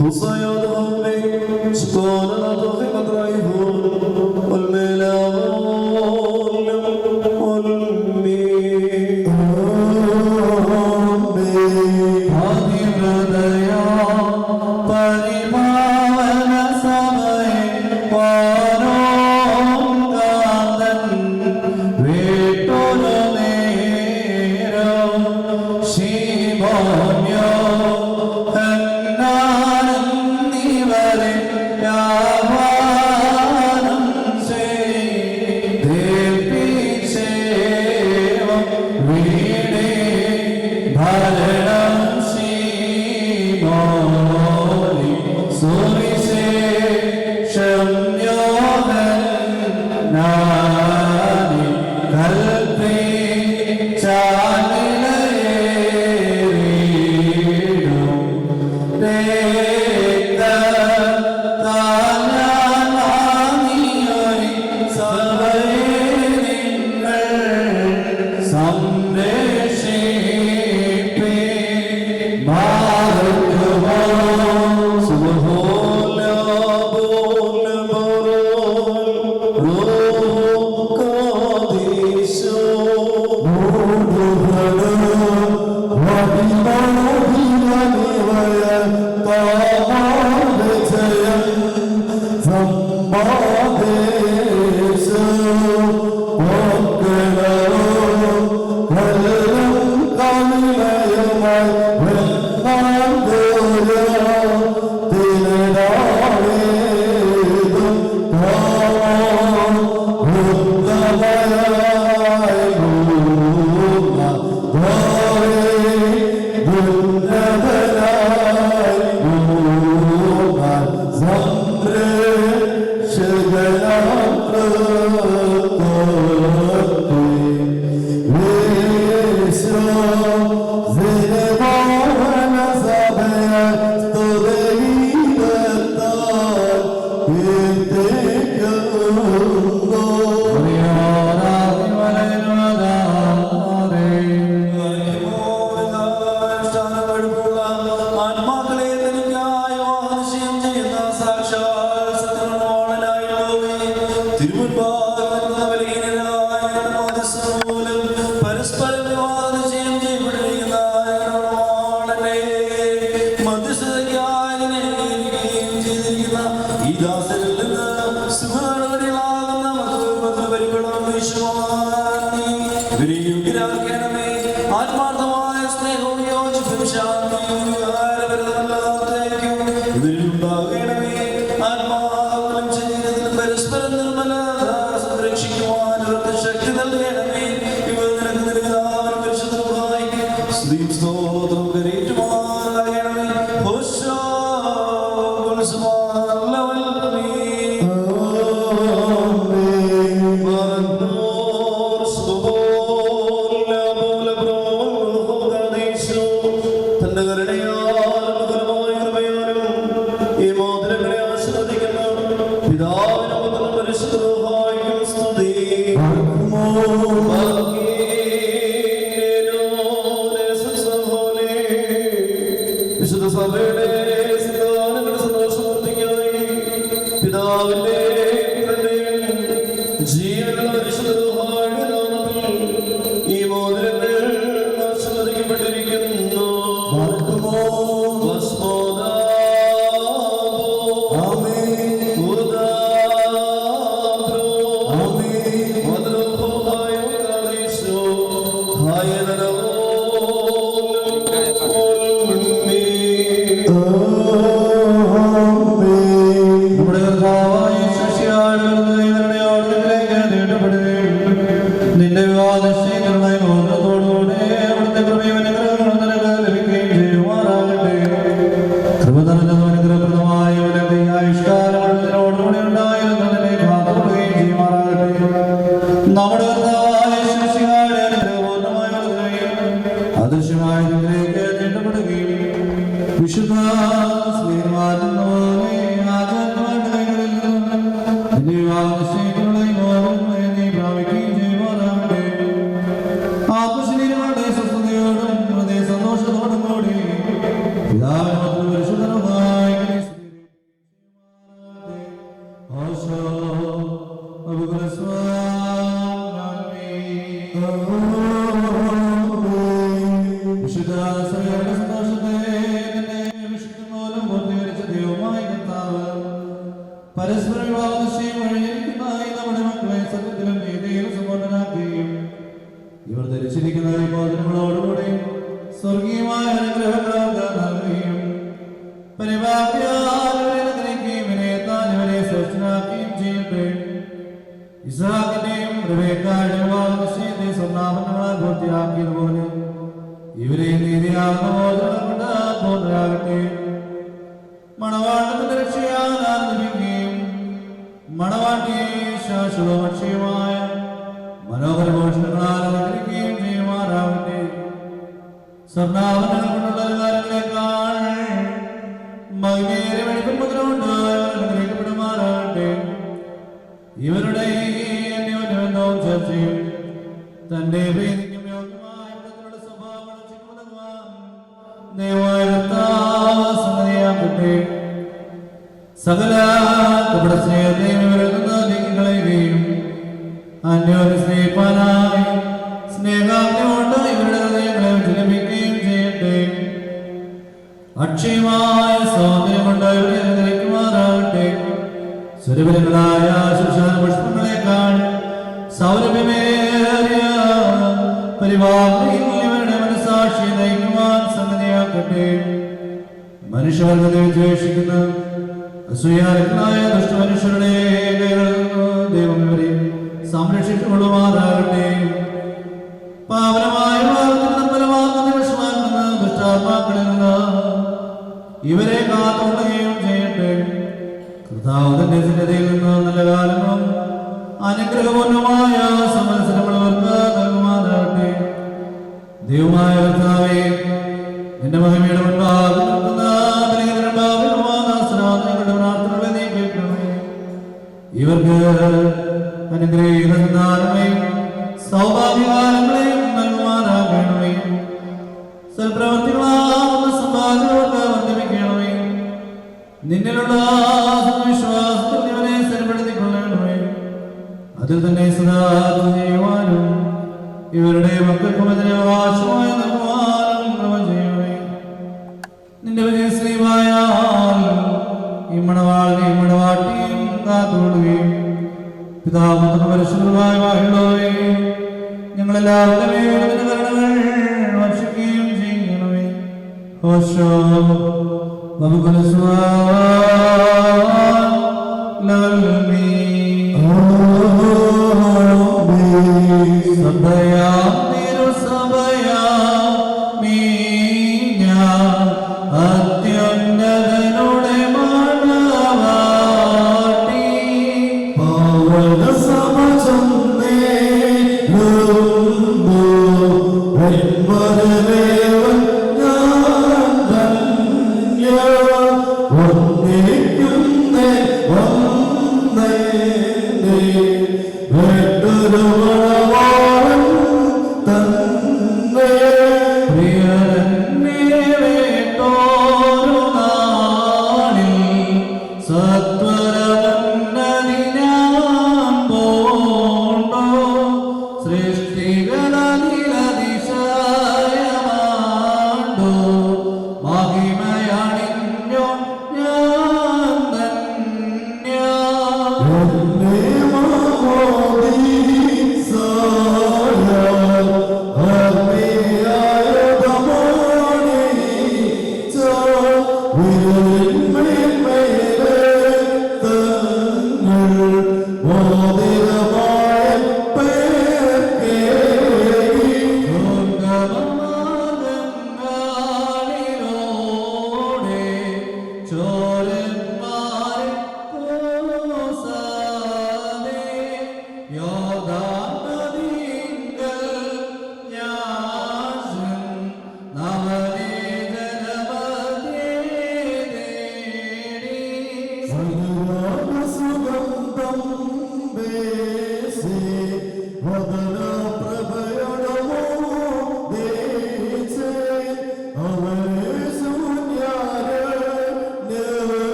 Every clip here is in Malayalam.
Husayad Home, Skona Dohe Madraihun. ചെയ്തിരിക്കുന്ന ഈ ദാസരിൽ നിന്ന് യോഗ്യരാക്കണമേ. ആത്മാർത്ഥമായ സ്നേഹവും യോജിപ്പും ശാന്തിയും ഇവരിലുണ്ടാകണമേ. ആത്മാവിലും ശരീരത്തിലും പരസ്പരം നിർമ്മലത സംരക്ഷിക്കുവാൻ ഇവർക്ക് ശക്തി നൽകണമേ. ഇവർ നിനക്ക് നിരന്തരം പരിശുദ്ധമായി സ്ത്രീ സ്തോത്രം കരേറ്റുമാറാകണമേ. നിന്റെ മണവാളിനെയും മണവാട്ടിയും കാത്തുകൊള്ളുകയും പിതാവും പരിശുദ്ധമായ വാഴുള്ളവേ ഞങ്ങളെല്ലാവരുടെയും കരുണകൾ വർഷിക്കുകയും ചെയ്യണമേ. ഹോശോ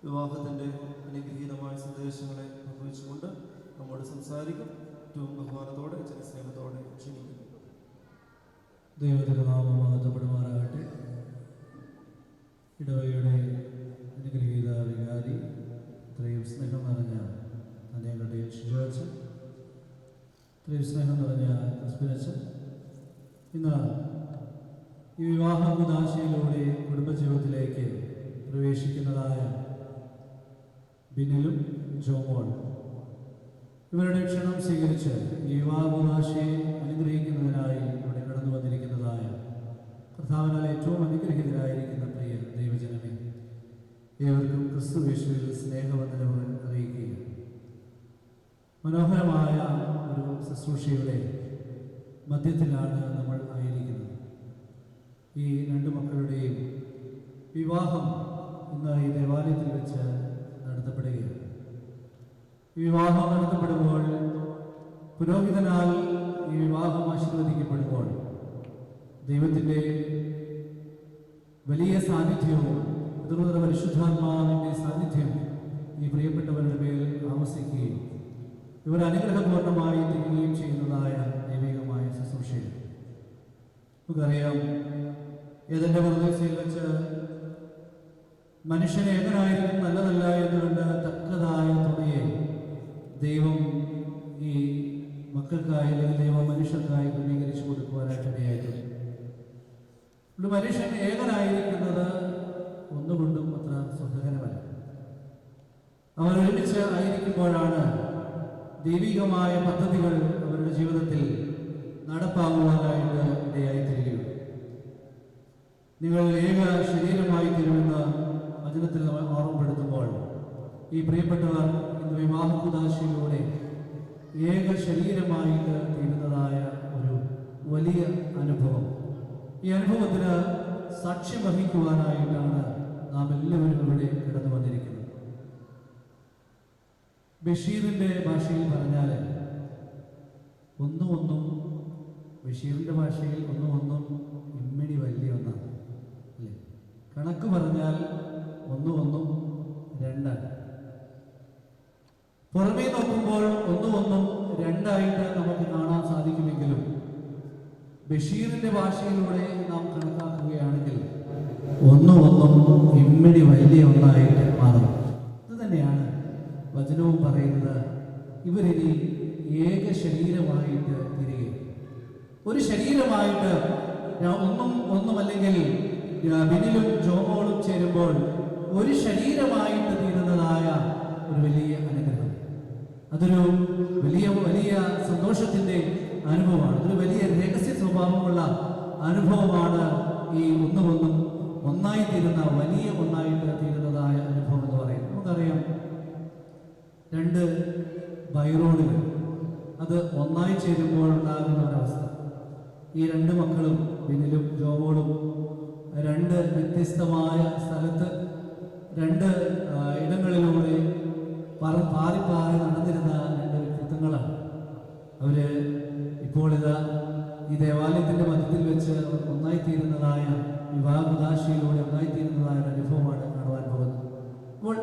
വിവാഹത്തിൻ്റെ അനുഗ്രഹീതമായ സന്ദേശങ്ങളെ പങ്കുവെച്ചുകൊണ്ട് നമ്മോട് സംസാരിക്കും. ഏറ്റവും ബഹുമാനത്തോടെ ജനസ്നേഹത്തോടെ ക്ഷണിക്കുന്നു. ദൈവത്തിൻ്റെ നാമം മഹത്വപ്പെടുമാറാകട്ടെ. ഇടവകയുടെ അനുഗ്രഹീത വികാരി, ഇത്രയും സ്നേഹം നിറഞ്ഞ തന്നെങ്ങളുടെ ശുചാച്ചൻ, ഇത്രയും സ്നേഹം നിറഞ്ഞ ക്രിസ്പിനച്ചൻ, ഇന്ന് ഈ വിവാഹ കുദാശയിലൂടെ കുടുംബജീവിതത്തിലേക്ക് പ്രവേശിക്കുന്നതായ ബിനിലും ജോമോൾ, ഇവരുടെ ക്ഷണം സ്വീകരിച്ച് ഈ വിവാഹകുദാശയെ അനുഗ്രഹിക്കുന്നതിനായി ഇവിടെ കടന്നു വന്നിരിക്കുന്നതായ കർത്താവിനാൽ ഏറ്റവും അനുഗ്രഹീതരായിരിക്കുന്ന പ്രിയ ദൈവജനമേ, ഏവർക്കും ക്രിസ്തുയേശുവിൽ സ്നേഹവന്ദനങ്ങൾ അറിയിക്കുകയും മനോഹരമായ ഒരു ശുശ്രൂഷയുടെ മധ്യത്തിലാണ് നമ്മൾ ആയിരിക്കുന്നത്. ഈ രണ്ട് മക്കളുടെയും വിവാഹം ഇന്ന് ഈ ദേവാലയത്തിൽ വെച്ച് നടത്തപ്പെടുകയാണ്. ഈ വിവാഹം നടത്തപ്പെടുമ്പോൾ പുരോഹിതനാൽ ഈ വിവാഹം ആശീർവദിക്കപ്പെടുമ്പോൾ ദൈവത്തിൻ്റെ വലിയ സാന്നിധ്യവും പിതൃപുത്ര പരിശുദ്ധാത്മാവിൻ്റെ സാന്നിധ്യം ഈ പ്രിയപ്പെട്ടവരുടെ മേൽ ആവസിക്കുകയും ഇവർ അനുഗ്രഹപൂർണ്ണമായി തീരുകയും ചെയ്യുന്നതായ ദൈവികമായ ശുശ്രൂഷയിൽ നമുക്കറിയാം, ഏതെൻ്റെ പ്രദേശയിൽ വെച്ച് മനുഷ്യനെ എങ്ങനായിരിക്കും നല്ലതല്ല എന്നുകൊണ്ട് തക്കതായ തുണയെ ദൈവം ഈ മക്കൾക്കായി അല്ലെങ്കിൽ ദൈവം മനുഷ്യർക്കായി ക്രമീകരിച്ചു കൊടുക്കുവാനായിട്ടിടയായിട്ടുണ്ട്. ഒരു മനുഷ്യൻ ഏകനായിരിക്കുന്നത് ഒന്നുകൊണ്ടും അത്ര സുഖകരമല്ല. അവർ ഒരുമിച്ച് ആയിരിക്കുമ്പോഴാണ് ദൈവികമായ പദ്ധതികൾ അവരുടെ ജീവിതത്തിൽ നടപ്പാകുവാനായിട്ട് ഇടയായിത്തീരുകയുള്ളൂ. നിങ്ങൾ ഏക ശരീരമായി തീരുമെന്ന് വചനത്തിൽ നമ്മൾ ഓർമ്മപ്പെടുത്തുമ്പോൾ ഈ പ്രിയപ്പെട്ടവർ ഇന്ന് വിവാഹകുദാശയിലൂടെ ഏക ശരീരമായിട്ട് തീരുന്നതായ ഒരു വലിയ അനുഭവം, ഈ അനുഭവത്തിന് സാക്ഷ്യം വഹിക്കുവാനായിട്ടാണ് നാം എല്ലാവരും ഇവിടെ കടന്നു വന്നിരിക്കുന്നത്. ബഷീറിൻ്റെ ഭാഷയിൽ പറഞ്ഞാൽ ഒന്നും ബഷീറിൻ്റെ ഭാഷയിൽ ഒന്നും ഇമ്മിണി വലിയ ഒന്നാണ് അല്ലേ? കണക്ക് പറഞ്ഞാൽ ഒന്നും രണ്ടാണ്. പുറമേ നോക്കുമ്പോൾ ഒന്നും രണ്ടായിട്ട് നമുക്ക് കാണാൻ സാധിക്കുമെങ്കിലും ബഷീറിൻ്റെ ഭാഷയിലൂടെ നാം കണക്കാക്കുകയാണെങ്കിൽ ഒന്നും ഇമ്മിണി വലിയ ഒന്നായിട്ട് മാറും. ഇത് തന്നെയാണ് വചനവും പറയുന്നത്. ഇവരിനി ഏക ശരീരമായിട്ട് തിരികെ ഒരു ശരീരമായിട്ട് ഒന്നുമല്ലെങ്കിൽ ബിനിലും ജോമോളും ചേരുമ്പോൾ ഒരു ശരീരമായിട്ട് തീരുന്നതായ ഒരു വലിയ അനുഗ്രഹം, അതൊരു വലിയ സന്തോഷത്തിൻ്റെ അനുഭവമാണ്. ഒരു വലിയ രഹസ്യ സ്വഭാവമുള്ള അനുഭവമാണ് ഈ ഒന്നും ഒന്നായി തീരുന്ന വലിയ ഒന്നായിട്ട് തീരുന്നതായ അനുഭവം എന്ന് പറയുന്നത്. നമുക്കറിയാം, രണ്ട് ബൈറോഡുകൾ അത് ഒന്നായി ചേരുമ്പോൾ ഉണ്ടാകുന്ന ഒരവസ്ഥ. ഈ രണ്ട് മക്കളും ബിനിലും ജോവോളും രണ്ട് വ്യത്യസ്തമായ സ്ഥലത്ത് രണ്ട് ഇടങ്ങളിലൂടെ പാറി നടന്നിരുന്ന രണ്ട് വ്യക്തിത്വങ്ങളാണ്. അവർ ഇപ്പോൾ ഈ ദേവാലയത്തിൻ്റെ മധ്യത്തിൽ വെച്ച് ഒന്നായിത്തീരുന്നതായ വിവാഹകുദാശയിലൂടെ ഒന്നായിത്തീരുന്നതായ ഒരു അനുഭവമാണ് കാണുവാൻ പോകുന്നത്. അപ്പോൾ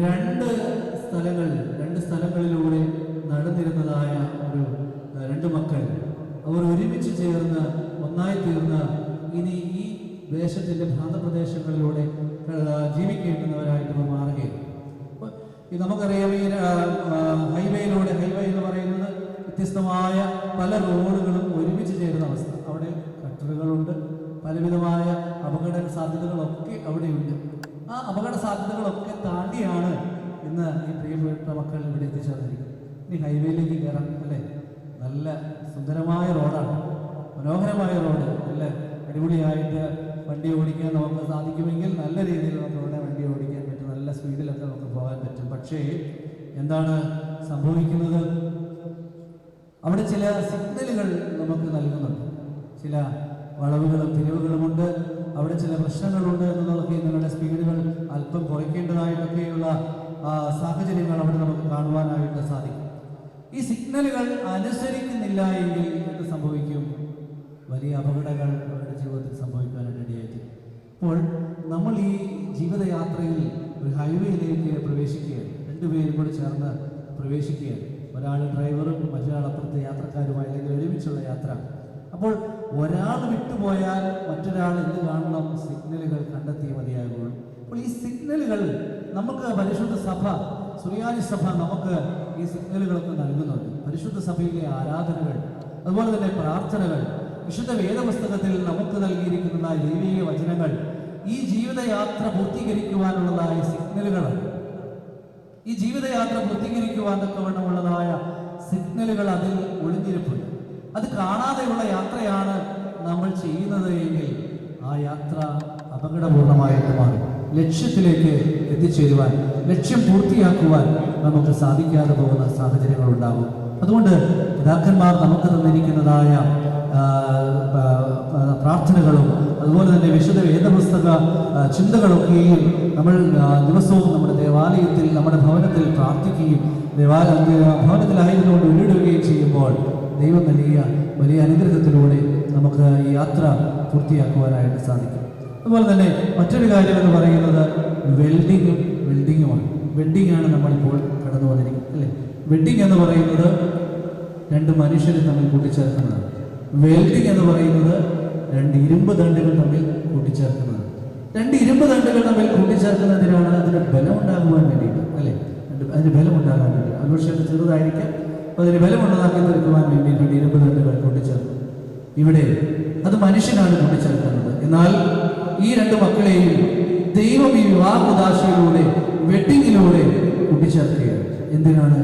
രണ്ട് സ്ഥലങ്ങളിലൂടെ നടന്നിരുന്നതായ രണ്ട് മക്കൾ അവർ ഒരുമിച്ച് ചേർന്ന് ഒന്നായിത്തീർന്ന് ഇനി ഈ ദേശത്തിൻ്റെ പ്രാന്തപ്രദേശങ്ങളിലൂടെ ജീവിക്കേണ്ടുന്നവരായിട്ട് അവർ മാറുകയാണ്. നമുക്കറിയാം, ഈ ഹൈവേ എന്ന് പറയുന്നത് വ്യത്യസ്തമായ പല റോഡുകളും ഒരുമിച്ച് ചേരുന്ന അവസ്ഥ. അവിടെ കട്ടറുകളുണ്ട്, പലവിധമായ അപകട സാധ്യതകളൊക്കെ അവിടെയുണ്ട്. ആ അപകട സാധ്യതകളൊക്കെ താണ്ടിയാണ് ഇന്ന് ഈ പ്രിയപ്പെട്ട മക്കൾ ഇവിടെ എത്തിച്ചേർന്നിരിക്കുന്നത്. ഇനി ഹൈവേയിലേക്ക് കയറാം അല്ലേ? നല്ല സുന്ദരമായ റോഡാണ്, മനോഹരമായ റോഡ്. നല്ല അടിപൊളിയായിട്ട് വണ്ടി ഓടിക്കാൻ നമുക്ക് സാധിക്കുമെങ്കിൽ നല്ല രീതിയിൽ നമുക്ക് ഇവിടെ വണ്ടി ഓടിക്കാൻ പറ്റും, നല്ല സ്പീഡിലൊക്കെ നമുക്ക് പോകാൻ പറ്റും. പക്ഷേ എന്താണ് സംഭവിക്കുന്നത്? അവിടെ ചില സിഗ്നലുകൾ നമുക്ക് നൽകുന്നുണ്ട്. ചില വളവുകളും തിരിവുകളുമുണ്ട്, അവിടെ ചില പ്രശ്നങ്ങളുണ്ട് എന്നുള്ളതൊക്കെ നിങ്ങളുടെ സ്പീഡുകൾ അല്പം കുറയ്ക്കേണ്ടതായിട്ടൊക്കെയുള്ള സാഹചര്യങ്ങൾ അവിടെ നമുക്ക് കാണുവാനായിട്ട് സാധിക്കും. ഈ സിഗ്നലുകൾ അനുസരിക്കുന്നില്ല എങ്കിൽ എന്ത് സംഭവിക്കും? വലിയ അപകടങ്ങൾ അവരുടെ ജീവിതത്തിൽ സംഭവിക്കാനായിട്ട് ഇടയായിട്ട്. അപ്പോൾ നമ്മൾ ഈ ജീവിതയാത്രയിൽ ഒരു ഹൈവേയിലേക്ക് പ്രവേശിക്കുകയാണ്. രണ്ടുപേരും കൂടി ചേർന്ന് പ്രവേശിക്കുകയാണ്. ഒരാൾ ഡ്രൈവറും മറ്റൊരാൾ അപ്പുറത്തെ യാത്രക്കാരുമായി അല്ലെങ്കിൽ ഒരുമിച്ചുള്ള യാത്ര. അപ്പോൾ ഒരാൾ വിട്ടുപോയാൽ മറ്റൊരാൾ എന്ത് കാണണം? സിഗ്നലുകൾ കണ്ടെത്തിയേ മതിയാകുള്ളൂ. അപ്പോൾ ഈ സിഗ്നലുകൾ നമുക്ക് പരിശുദ്ധ സഭ, സുറിയാനി സഭ നമുക്ക് ഈ സിഗ്നലുകളൊക്കെ നൽകുന്നുണ്ട്. പരിശുദ്ധ സഭയിലെ ആരാധനകൾ, അതുപോലെ തന്നെ പ്രാർത്ഥനകൾ, വിശുദ്ധ വേദപുസ്തകത്തിൽ നമുക്ക് നൽകിയിരിക്കുന്നതായ ദൈവിക വചനങ്ങൾ ഈ ജീവിതയാത്ര പൂർത്തീകരിക്കുവാനുള്ളതായ സിഗ്നലുകളാണ്. ഈ ജീവിതയാത്ര പൂർത്തീകരിക്കുവാൻ തക്കവണ്ണമുള്ളതായ സിഗ്നലുകൾ അതിൽ ഒളിഞ്ഞിരിപ്പുണ്ട്. അത് കാണാതെയുള്ള യാത്രയാണ് നമ്മൾ ചെയ്യുന്നത് എങ്കിൽ ആ യാത്ര അപകടപൂർണമായിട്ട് മാറും. ലക്ഷ്യത്തിലേക്ക് എത്തിച്ചേരുവാൻ, ലക്ഷ്യം പൂർത്തിയാക്കുവാൻ നമുക്ക് സാധിക്കാതെ പോകുന്ന സാഹചര്യങ്ങൾ ഉണ്ടാകും. അതുകൊണ്ട് പിതാക്കന്മാർ നമുക്ക് തന്നിരിക്കുന്നതായ പ്രാർത്ഥനകളും അതുപോലെ തന്നെ വിശുദ്ധ വേദപുസ്തക ചിന്തകളൊക്കെയും നമ്മൾ ദിവസവും നമ്മുടെ ദേവാലയത്തിൽ നമ്മുടെ ഭവനത്തിൽ പ്രാർത്ഥിക്കുകയും ഭവനത്തിലായതുകൊണ്ട് ഉരുടുകയും ചെയ്യുമ്പോൾ ദൈവം വലിയ അനുഗ്രഹത്തിലൂടെ നമുക്ക് ഈ യാത്ര പൂർത്തിയാക്കുവാനായിട്ട് സാധിക്കും. അതുപോലെ തന്നെ മറ്റൊരു കാര്യം എന്ന് പറയുന്നത് വെൽഡിങ്ങുമാണ്. വെൽഡിങ്ങാണ് നമ്മളിപ്പോൾ കടന്നു വന്നിരിക്കുന്നത്, അല്ലേ? വെൽഡിങ് എന്ന് പറയുന്നത് രണ്ട് മനുഷ്യരെ തമ്മിൽ കൂട്ടിച്ചേർക്കുന്നതാണ്. വെൽഡിങ് എന്ന് പറയുന്നത് രണ്ട് ഇരുമ്പ് ദണ്ടുകൾ തമ്മിൽ കൂട്ടിച്ചേർക്കുന്നതാണ്. രണ്ട് ഇരുമ്പ് ദണ്ടുകൾ തമ്മിൽ കൂട്ടിച്ചേർക്കുന്നതിനാണ് അതിന് ബലം ഉണ്ടാകുവാൻ വേണ്ടിയിട്ട്, അല്ലേ? അതിന് ബലം ഉണ്ടാകാൻ വേണ്ടി, ഒരുപക്ഷെ അത് ചെറുതായിരിക്കാം, അതിന് ബലമുള്ളതാക്കി തീർക്കുവാൻ വേണ്ടിയിട്ട് ഇരുമ്പ് ദണ്ടുകൾ കൂട്ടിച്ചേർക്കും. ഇവിടെ അത് മനുഷ്യനാണ് കൂട്ടിച്ചേർക്കുന്നത്. എന്നാൽ ഈ രണ്ട് മക്കളെയും ദൈവം ഈ വിവാഹോദാശയിലൂടെ വെഡിങ്ങിലൂടെ കൂട്ടിച്ചേർക്കുകയാണ്. എന്തിനാണ്?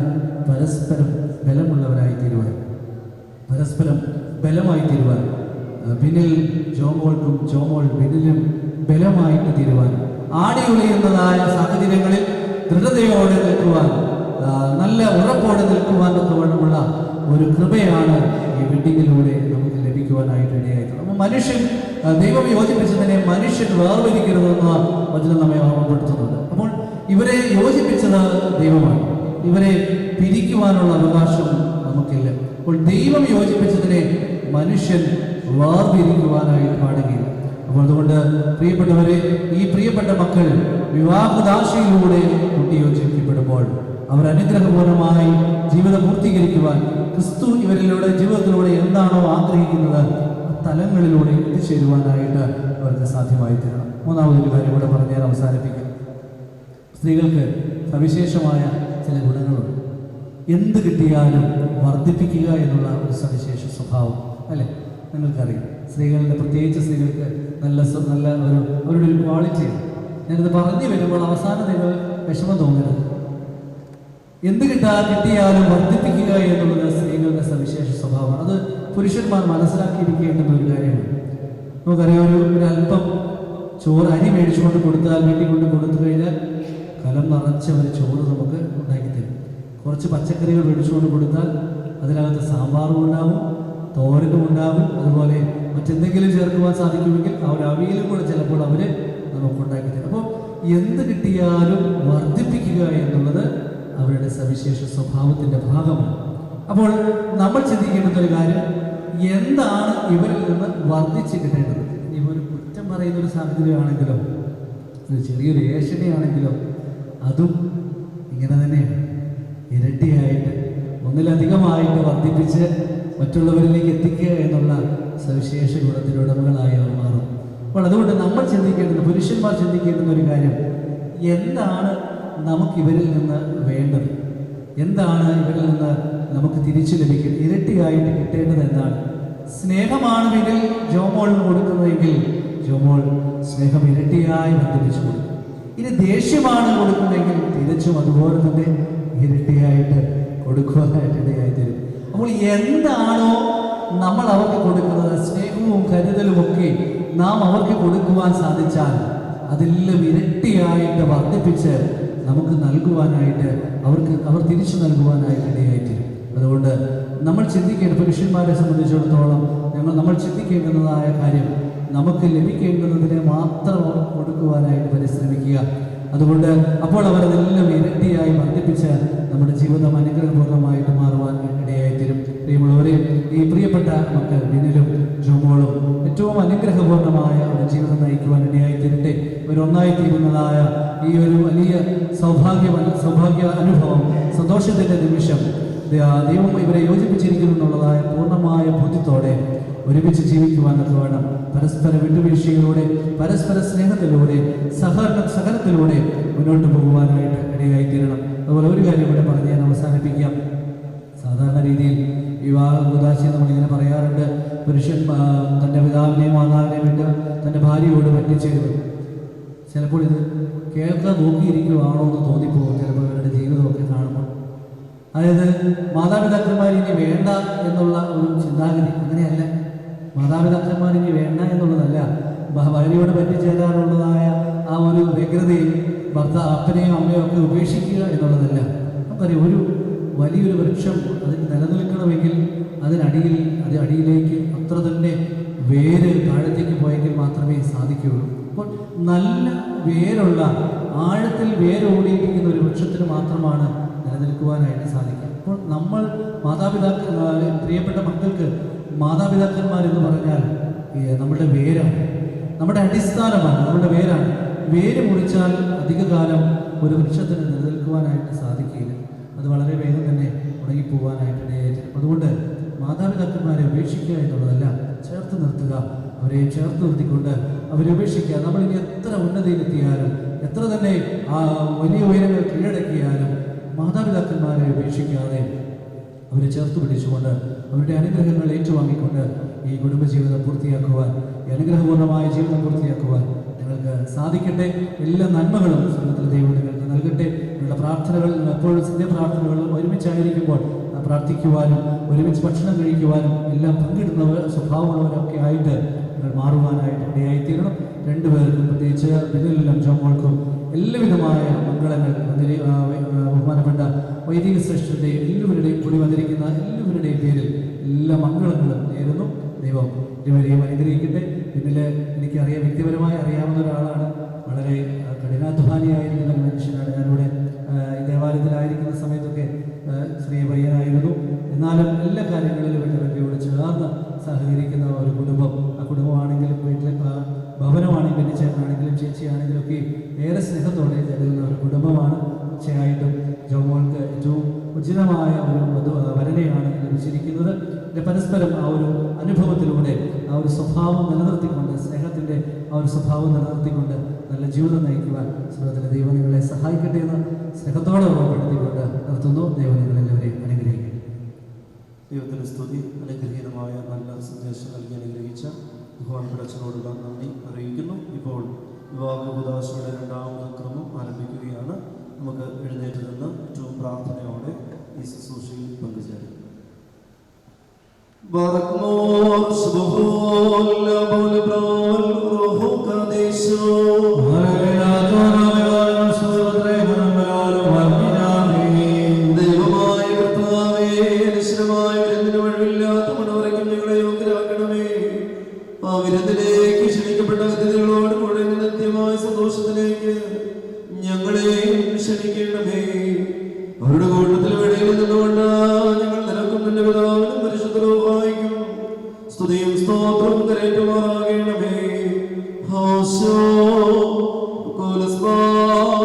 പരസ്പരം ബലമുള്ളവരായി തീരുവാൻ, പരസ്പരം ബലമായി തീരുവാൻ, ബിനിൽ ജോമോൾക്കും ജോമോൾ ബിനിലും ബലമായിട്ട് തീരുവാൻ, ആടിയുലയുന്നതായ സാഹചര്യങ്ങളിൽ ദൃഢതയോടെ നിൽക്കുവാൻ, നല്ല ഉറപ്പോടെ നിൽക്കുവാൻ ഒക്കെ വേണമുള്ള ഒരു കൃപയാണ് ഈ വെഡിങ്ങിലൂടെ നമുക്ക് ലഭിക്കുവാനായിട്ട് ഇടയായിട്ടുള്ളത്. അപ്പോൾ മനുഷ്യൻ ദൈവം യോജിപ്പിച്ചതിനെ മനുഷ്യൻ വേർതിരിക്കരുതെന്ന വചനം നമ്മെ ഓർമ്മപ്പെടുത്തുന്നുണ്ട്. അപ്പോൾ ഇവരെ യോജിപ്പിച്ചത് ദൈവമാണ്, ഇവരെ പിരിക്കുവാനുള്ള അവകാശം നമുക്കില്ല. അപ്പോൾ ദൈവം യോജിപ്പിച്ചതിനെ മനുഷ്യൻ വേർതിരിക്കുവാനായിട്ട് പാടുകയില്ല. അപ്പോൾ അതുകൊണ്ട് പ്രിയപ്പെട്ടവരെ, ഈ പ്രിയപ്പെട്ട മക്കൾ വിവാഹദാശയിലൂടെ കൂട്ടിയോജിക്കപ്പെടുമ്പോൾ അവർ അനുഗ്രഹപൂർണമായി ജീവിതം പൂർത്തീകരിക്കുവാൻ ക്രിസ്തു ഇവരിലൂടെ ജീവിതത്തിലൂടെ എന്താണോ ആഗ്രഹിക്കുന്നത് തലങ്ങളിലൂടെ എത്തിച്ചേരുവാനായിട്ട് അവർക്ക് സാധ്യമായി തീരണം. മൂന്നാമതൊരു കാര്യം കൂടെ പറഞ്ഞ് ഞാൻ അവസാനിപ്പിക്കാം. സ്ത്രീകൾക്ക് സവിശേഷമായ ചില ഗുണങ്ങളുണ്ട്. എന്ത് കിട്ടിയാലും വർദ്ധിപ്പിക്കുക എന്നുള്ള ഒരു സവിശേഷ സ്വഭാവം, അല്ലേ? നിങ്ങൾക്കറിയാം, സ്ത്രീകളുടെ, പ്രത്യേകിച്ച് സ്ത്രീകൾക്ക് നല്ല അവരുടെ ഒരു ക്വാളിറ്റിയാണ്. ഞാനിത് പറഞ്ഞു വരുമ്പോൾ അവസാനം നിങ്ങൾ വിഷമം തോന്നരുത്. എന്ത് കിട്ടിയാലും വർദ്ധിപ്പിക്കുക എന്നുള്ളത് സ്ത്രീകളുടെ സവിശേഷ സ്വഭാവമാണ്. അത് പുരുഷന്മാർ മനസ്സിലാക്കിയിരിക്കേണ്ടുന്ന ഒരു കാര്യമാണ്. നമുക്കറിയാം, ഒരു അല്പം ചോറ് അരി മേടിച്ചുകൊണ്ട് കൊടുത്താൽ, വീട്ടിൽ കൊണ്ട് കൊടുത്തു കഴിഞ്ഞാൽ കലം നിറച്ച ഒരു ചോറ് നമുക്ക് ഉണ്ടാക്കി തരും. കുറച്ച് പച്ചക്കറികൾ മേടിച്ചുകൊണ്ട് കൊടുത്താൽ അതിനകത്ത് സാമ്പാറും ഉണ്ടാവും, തോരനും ഉണ്ടാവും, അതുപോലെ മറ്റെന്തെങ്കിലും ചേർക്കുവാൻ സാധിക്കുമെങ്കിൽ അവിയലും കൂടെ ചിലപ്പോൾ അവർ നമുക്ക് ഉണ്ടാക്കി തരും. അപ്പോൾ എന്ത് കിട്ടിയാലും വർദ്ധിപ്പിക്കുക എന്നുള്ളത് അവരുടെ സവിശേഷ സ്വഭാവത്തിൻ്റെ ഭാഗമാണ്. അപ്പോൾ നമ്മൾ ചിന്തിക്കേണ്ടുന്ന ഒരു കാര്യം, എന്താണ് ഇവരിൽ നിന്ന് വർദ്ധിച്ച് കിട്ടേണ്ടത്? ഇവർ കുറ്റം പറയുന്നൊരു സാഹചര്യമാണെങ്കിലോ, ഒരു ചെറിയൊരു ഏഷണിയാണെങ്കിലോ, അതും ഇങ്ങനെ തന്നെയാണ്. ഇരട്ടിയായിട്ട്, ഒന്നിലധികമായിട്ട് വർദ്ധിപ്പിച്ച് മറ്റുള്ളവരിലേക്ക് എത്തിക്കുക എന്നുള്ള സവിശേഷ ഗുണത്തിനുടമകളായി അവർ മാറും. അപ്പോൾ അതുകൊണ്ട് നമ്മൾ ചിന്തിക്കേണ്ടത്, പുരുഷന്മാർ ചിന്തിക്കേണ്ടുന്ന ഒരു കാര്യം, എന്താണ് നമുക്കിവരിൽ നിന്ന് വേണ്ടത്? എന്താണ് ഇവരിൽ നിന്ന് നമുക്ക് തിരിച്ചു ലഭിക്കുന്നത്? ഇരട്ടിയായിട്ട് കിട്ടേണ്ടത് എന്താണ്? സ്നേഹമാണ് വീട്ടിൽ ജോമോളിന് കൊടുക്കുന്നതെങ്കിൽ ജോമോൾ സ്നേഹം ഇരട്ടിയായി വർദ്ധിപ്പിച്ചു കൊടുക്കും. ഇനി ദേഷ്യമാണ് കൊടുക്കുന്നതെങ്കിൽ തിരിച്ചും അതുപോലെ തന്നെ ഇരട്ടിയായിട്ട് കൊടുക്കുവാനായിട്ട് ഇടയായി തരും. അപ്പോൾ എന്താണോ നമ്മൾ അവർക്ക് കൊടുക്കുന്നത്, സ്നേഹവും കരുതലും ഒക്കെ നാം അവർക്ക് കൊടുക്കുവാൻ സാധിച്ചാൽ അതെല്ലാം ഇരട്ടിയായിട്ട് വർദ്ധിപ്പിച്ച് നമുക്ക് നൽകുവാനായിട്ട് അവർ തിരിച്ചു നൽകുവാനായിട്ട് ഇടയായിത്തീരും. അതുകൊണ്ട് നമ്മൾ ചിന്തിക്കേണ്ട, പുരുഷന്മാരെ സംബന്ധിച്ചിടത്തോളം നമ്മൾ ചിന്തിക്കേണ്ടുന്നതായ കാര്യം, നമുക്ക് ലഭിക്കേണ്ടുന്നതിനെ മാത്രം കൊടുക്കുവാനായിട്ട് പരിശ്രമിക്കുക. അതുകൊണ്ട് അപ്പോൾ അവർ അതെല്ലാം ഇരട്ടിയായി വർദ്ധിപ്പിച്ച് നമ്മുടെ ജീവിതം അനുഗ്രഹപൂർണ്ണമായിട്ട് മാറുവാൻ ഇടയായിത്തീരും. പ്രിയമുള്ളവരെ, ഈ പ്രിയപ്പെട്ട മക്കൾ ബിനിലും ജോമോളും ഏറ്റവും അനുഗ്രഹപൂർണ്ണമായ ഒരു ജീവിതം നയിക്കുവാൻ ഇടയായിത്തീരട്ടെ. ഇവരൊന്നായിത്തീരുന്നതായ ഈ ഒരു വലിയ സൗഭാഗ്യ അനുഭവം, സന്തോഷത്തിൻ്റെ നിമിഷം ദൈവം ഇവരെ യോജിപ്പിച്ചിരിക്കുന്നു എന്നുള്ളതായ പൂർണ്ണമായ ബോധ്യത്തോടെ ഒരുമിച്ച് ജീവിക്കുവാനൊക്കെ വേണം. പരസ്പര വിട്ടുവീഴ്ചയിലൂടെ, പരസ്പര സ്നേഹത്തിലൂടെ, സഹനത്തിലൂടെ മുന്നോട്ട് പോകുവാനായിട്ട് ഇടയായിത്തീരണം. അതുപോലെ ഒരു കാര്യം ഇവിടെ പറഞ്ഞ് ഞാൻ അവസാനിപ്പിക്കാം. സാധാരണ രീതിയിൽ വിവാഹ ഉദാശയം നമ്മളിങ്ങനെ പറയാറുണ്ട്, പുരുഷൻ തൻ്റെ പിതാവിനെയും മാതാവിനെയും വിട്ട് തൻ്റെ ഭാര്യയോട് പറ്റിച്ചേരുന്നു. ചിലപ്പോൾ ഇത് കേൾക്കാൻ നോക്കിയിരിക്കുകയാണോ എന്ന് തോന്നിപ്പോകും ചിലപ്പോൾ ഇവരുടെ ജീവിതമൊക്കെ കാണുമ്പോൾ. അതായത് മാതാപിതാക്കന്മാർ ഇനി വേണ്ട എന്നുള്ള ഒരു ചിന്താഗതി, അങ്ങനെയല്ല. മാതാപിതാക്കന്മാർ ഇനി വേണ്ട എന്നുള്ളതല്ല, ഭാര്യയോട് പറ്റിച്ചേരാനുള്ളതായ ആ ഒരു വ്യഗ്രതയിൽ അപ്പനെയും അമ്മയും ഒക്കെ ഉപേക്ഷിക്കുക എന്നുള്ളതല്ല. നമുക്കറിയാം, ഒരു വലിയൊരു വൃക്ഷം അതിന് നിലനിൽക്കണമെങ്കിൽ അടിയിലേക്ക് എത്ര തന്നെ വേര് താഴത്തേക്ക് പോയെങ്കിൽ മാത്രമേ സാധിക്കുകയുള്ളൂ. അപ്പോൾ നല്ല വേരുള്ള ആഴത്തിൽ വേരോടിയിരിക്കുന്ന ഒരു വൃക്ഷത്തിന് മാത്രമാണ് നിലനിൽക്കുവാനായിട്ട് സാധിക്കുക. അപ്പോൾ നമ്മൾ പ്രിയപ്പെട്ട മക്കൾക്ക് മാതാപിതാക്കന്മാരെന്ന് പറഞ്ഞാൽ നമ്മുടെ വേരാണ്, നമ്മുടെ അടിസ്ഥാനമാണ്, നമ്മുടെ വേരാണ്. വേര് മുറിച്ചാൽ അധികകാലം ഒരു വൃക്ഷത്തിന് നിലനിൽക്കുവാനായിട്ട് സാധിക്കില്ല. അത് വളരെ വേഗം തന്നെ ഉണങ്ങിപ്പോവാനായിട്ട് ഇടയായിരിക്കും. അതുകൊണ്ട് മാതാപിതാക്കന്മാരെ ഉപേക്ഷിക്കുക എന്നുള്ളതല്ല, ചേർത്ത് നിർത്തുക. അവരെ ചേർത്ത് നിർത്തിക്കൊണ്ട് അവരെ ഉപേക്ഷിക്കുക. നമ്മളിനി എത്ര ഉന്നതിയിലെത്തിയാലും എത്ര തന്നെ വലിയ ഉയരങ്ങൾ കീഴടക്കിയാലും മാതാപിതാക്കന്മാരെ ഉപേക്ഷിക്കാതെ അവരെ ചേർത്ത് പിടിച്ചുകൊണ്ട് അവരുടെ അനുഗ്രഹങ്ങൾ ഏറ്റുവാങ്ങിക്കൊണ്ട് ഈ കുടുംബജീവിതം പൂർത്തിയാക്കുവാൻ, ഈ അനുഗ്രഹപൂർണ്ണമായ ജീവിതം പൂർത്തിയാക്കുവാൻ നിങ്ങൾക്ക് സാധിക്കട്ടെ. എല്ലാ നന്മകളും സ്വർഗ്ഗത്തിലെ ദൈവം നിങ്ങൾക്ക് നൽകട്ടെ. നിങ്ങളുടെ പ്രാർത്ഥനകൾ എപ്പോഴും സന്ധ്യാപ്രാർത്ഥനകളും ഒരുമിച്ചായിരിക്കുമ്പോൾ പ്രാർത്ഥിക്കുവാനും ഒരുമിച്ച് ഭക്ഷണം കഴിക്കുവാനും എല്ലാം പങ്കിടുന്നവർ സ്വഭാവമുള്ളവരൊക്കെ ആയിട്ട് നിങ്ങൾ മാറുവാനായിട്ട് ഇടയായിത്തീരണം. രണ്ടുപേർക്കും പ്രത്യേകിച്ച് ബിനിലിനും ജോമോൾക്കും എല്ലാവിധമായ മംഗളങ്ങൾ ബഹുമാനപ്പെട്ട വൈദിക ശ്രേഷ്ഠരുടെ എല്ലാവരുടെയും കൂടി വന്നിരിക്കുന്ന എല്ലാവരുടെയും പേരിൽ എല്ലാ മംഗളങ്ങളും നേരുന്നു. ദൈവം ഇരുവരെയും അനുഗ്രഹിക്കട്ടെ. പിന്നിൽ എനിക്കറിയാം, വ്യക്തിപരമായി അറിയാവുന്ന ഒരാളാണ്. വളരെ കഠിനാധ്വാനിയായിരിക്കുന്ന ഒരു മനുഷ്യനാണ്. ഞാനിവിടെ ഈ ദേവാലയത്തിലായിരിക്കുന്ന സമയത്തൊക്കെ സ്ത്രീ പയ്യനായിരുന്നു. എന്നാലും എല്ലാ കാര്യങ്ങളിലും ഇവരോട് ചേർന്ന് സഹകരിക്കുന്ന ഒരു കുടുംബം. ആ കുടുംബമാണെങ്കിലും വീട്ടിലെ ഭവനമാണെങ്കിലും ചേട്ടനാണെങ്കിലും ചേച്ചിയാണെങ്കിലും ഒക്കെ ഏറെ സ്നേഹത്തോടെ കരുതുന്ന ഒരു കുടുംബമാണ്. തീർച്ചയായിട്ടും ജോമോൾക്ക് ഏറ്റവും ഉചിതമായ ഒരു വരനെയാണ് ലഭിച്ചിരിക്കുന്നത്. പരസ്പരം ആ ഒരു അനുഭവത്തിലൂടെ ആ ഒരു സ്വഭാവം നിലനിർത്തിക്കൊണ്ട്, സ്നേഹത്തിൻ്റെ ആ ഒരു സ്വഭാവം നിലനിർത്തിക്കൊണ്ട് നല്ല ജീവിതം നയിക്കുവാൻ സ്വർഗ്ഗത്തിലെ ദൈവം നിങ്ങളെ സഹായിക്കട്ടെ എന്ന് സ്നേഹത്തോടെ ഓർമ്മപ്പെടുത്തിക്കൊണ്ട് നിർത്തുന്നു. ദൈവം നിങ്ങളെല്ലാവരെയും അനുഗ്രഹിക്കട്ടെ. ദൈവത്തിൻ്റെ സ്തുതി. അനുഗ്രഹീതമായ നല്ല സന്ദേശം നൽകി അനുഗ്രഹിച്ച ബഹുമാനപ്പെട്ട അച്ഛനോടുള്ള നന്ദി അറിയിക്കുന്നു. ഇപ്പോൾ വിവാഹോപദാശയുടെ രണ്ടാമത് ക്രമം ആരംഭിക്കുകയാണ്. നമുക്ക് എഴുന്നേറ്റ് നിന്ന് ഏറ്റവും പ്രാർത്ഥനയോടെ ഈ ശുശ്രൂഷയിൽ പങ്കുചേരും. ദൈവമായ കർത്താവേ, അനിശ്ചിതമായ വിരുന്നിന് വഴിവില്ലാത്ത മണവരയ്ക്കും ഞങ്ങളെ യോഗ്യരാക്കണമേ. ആ വിരുന്നിലേക്ക് ക്ഷണിക്കപ്പെട്ട അതിഥികളോട് കൂടെ നിത്യമായ സന്തോഷത്തിലേക്ക് ഞങ്ങളെയും ക്ഷണിക്കണമേ. അവരുടെ കൂട്ടത്തിൽ വെളിയിൽ നിന്നുകൊണ്ട് ഞങ്ങൾ നിനക്കും നിന്റെ പിതാവിനും പരിശുദ്ധ റൂഹായിക്കും സ്തുതിയും സ്തോത്രവും കരേറ്റുമാറാകണമേ. ഹോശോ Nasrallah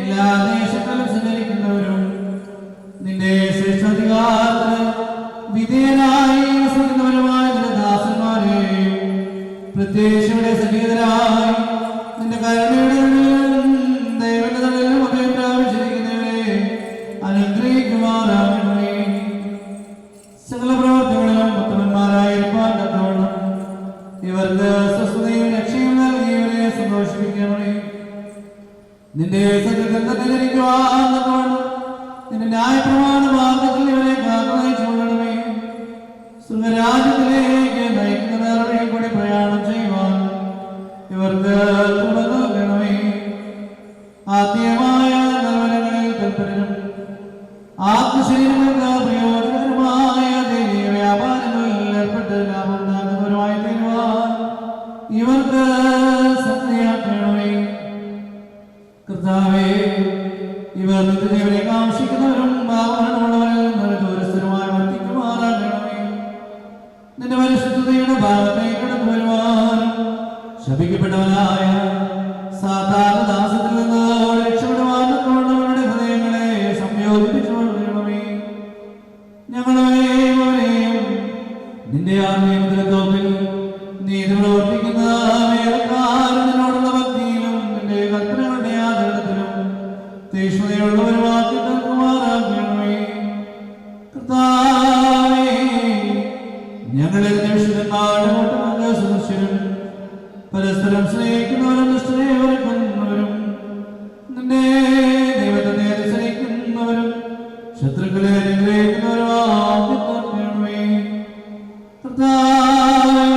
എല്ലാ ദേശങ്ങളിലും സഞ്ചരിക്കുന്നവരും നിന്റെ ശ്രേഷ്ഠാധികാരത്തിന് ന്യായപ്രമാണ മാർഗത്തിൽ ഇവരെ കാത്തുനയിച്ചുകൊള്ളണമേ. സ്വർഗരാജ്യത്തിലേക്ക് നയിക്കുന്ന നേർവഴിയിൽ കൂടി പ്രയാണം ചെയ്യുവാൻ ഇവർക്ക് കൃപ നൽകണമേ. ആത്മീയമായ നിർവ്വനങ്ങളിൽ തൽപരരും ആത്മശരീരങ്ങൾക്ക് പ്രയോജനകരമായ ദൈവീയ വ്യാപാരങ്ങളിൽ ഏർപ്പെട്ട് ലാഭം ഉണ്ടാക്കുന്നവരുമായി തീരുവാൻ ഇവർക്ക് സക്രിയാക്കണമേ. കർത്താവേ, ഇവർ നിത്യജീവനെ കാംക്ഷിക്കുന്നവരും പാപങ്ങളുള്ളവരിൽ നിന്ന് ദൂരസ്ഥരുമായി വർത്തിക്കുമാറാകണമേ. നിന്റെ പരിശുദ്ധതയുടെ ഭാഗത്തേക്ക് കടന്നു വരുവാനും ശപിക്കപ്പെട്ടവനായ സാധാരണദാസത്തിൽ നിന്ന് രക്ഷപ്പെടുവാനൊക്കെയുള്ളവരുടെ ഹൃദയങ്ങളെ സംയോജിപ്പിച്ചു കൊള്ളണമേ. ഞങ്ങളെയും അവരെയും നിന്റെ ആത്മീയത്തിൽ നീതി പ്രവർത്തിക്കുന്ന വേലക്കാരൻ നിന്നോടുള്ള ഭക്തിയിലും നിന്റെ കൽപ്പനകളുടെ ആദരണത്തിലും തീക്ഷ്ണതയുള്ളവരുമാക്കി തീർക്കുമാറാകണമേ. കർത്താവേ, ഞങ്ങളിൽ നിമിഷനാളും സദസ്യരും പരസ്പരം സ്നേഹിക്കുന്നവരും ദുഷ്ടരെ വെറുക്കുന്നവരും നിന്റെ ദൈവത്തെ അനുസരിക്കുന്നവരും ശത്രുക്കളെ അനുഗ്രഹിക്കുന്നവരുമാക്കി തീർക്കണമേ. കർത്താവേ,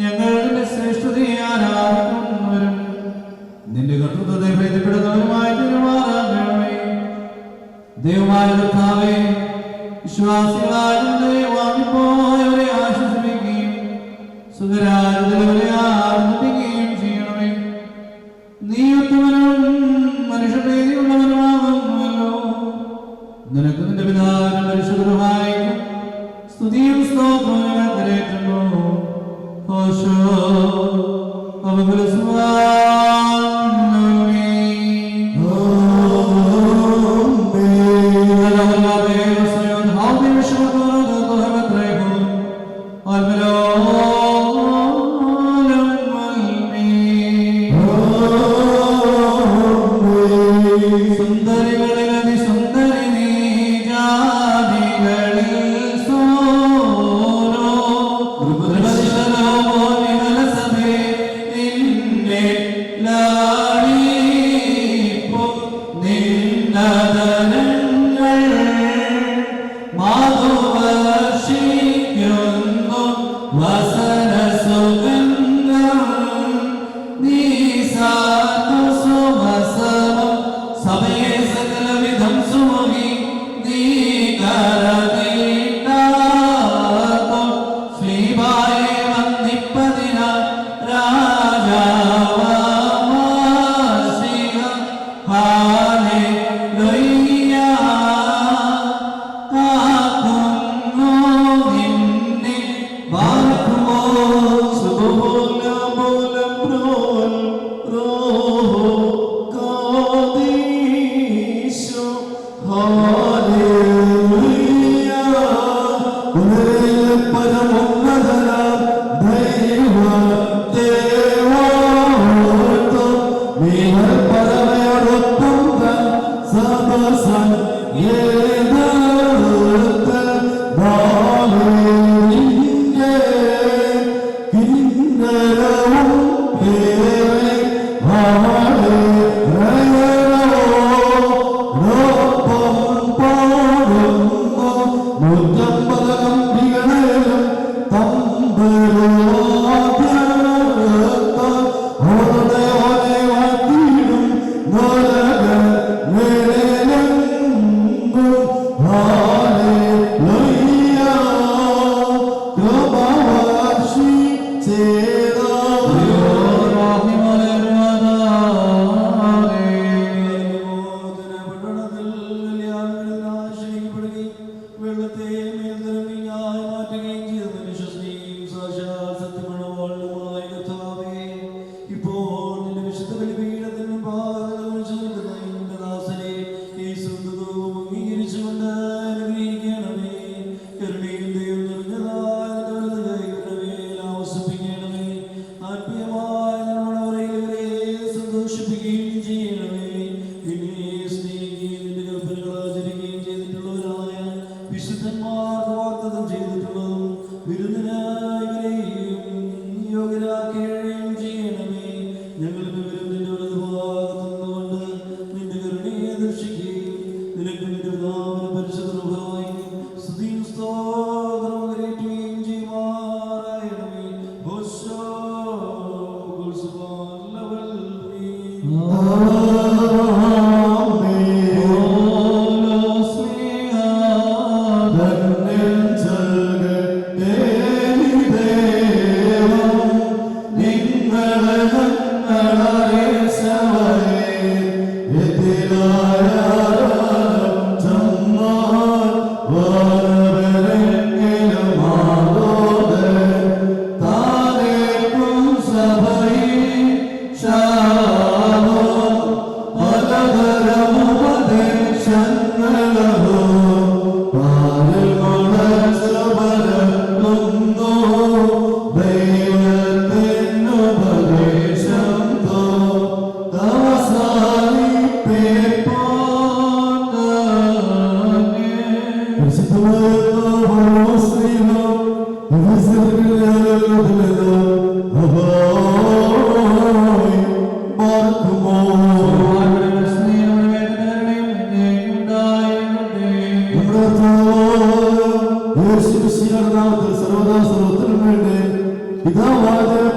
ഞങ്ങളുടെ ശ്രേഷ്ഠതയെ ആരാധിക്കുന്നവരും നിന്റെ കർത്തൃത്വത്തെ പ്രീതിപ്പെടുന്നവരുമായി തീരുമാറാകണമേ. ദൈവമായ കർത്താവേ, വിശ്വാസികളായ വാങ്ങിപ്പോയവരെ ആശ്വസിപ്പിക്കുകയും സുഖരാജ്യത്തിലവരെ ആനന്ദിപ്പിക്കുകയും ചെയ്യണമേ. നീ ഉത്തമനും മനുഷ്യപ്രീതിയുള്ളവനുമാകുന്നുവല്ലോ. നിനക്ക് നിന്റെ പിതാവിനും പരിശുദ്ധമായിരിക്കും സ്തുതിയും സ്തോത്രവും കരേറ്റുന്നു. ഹോശോ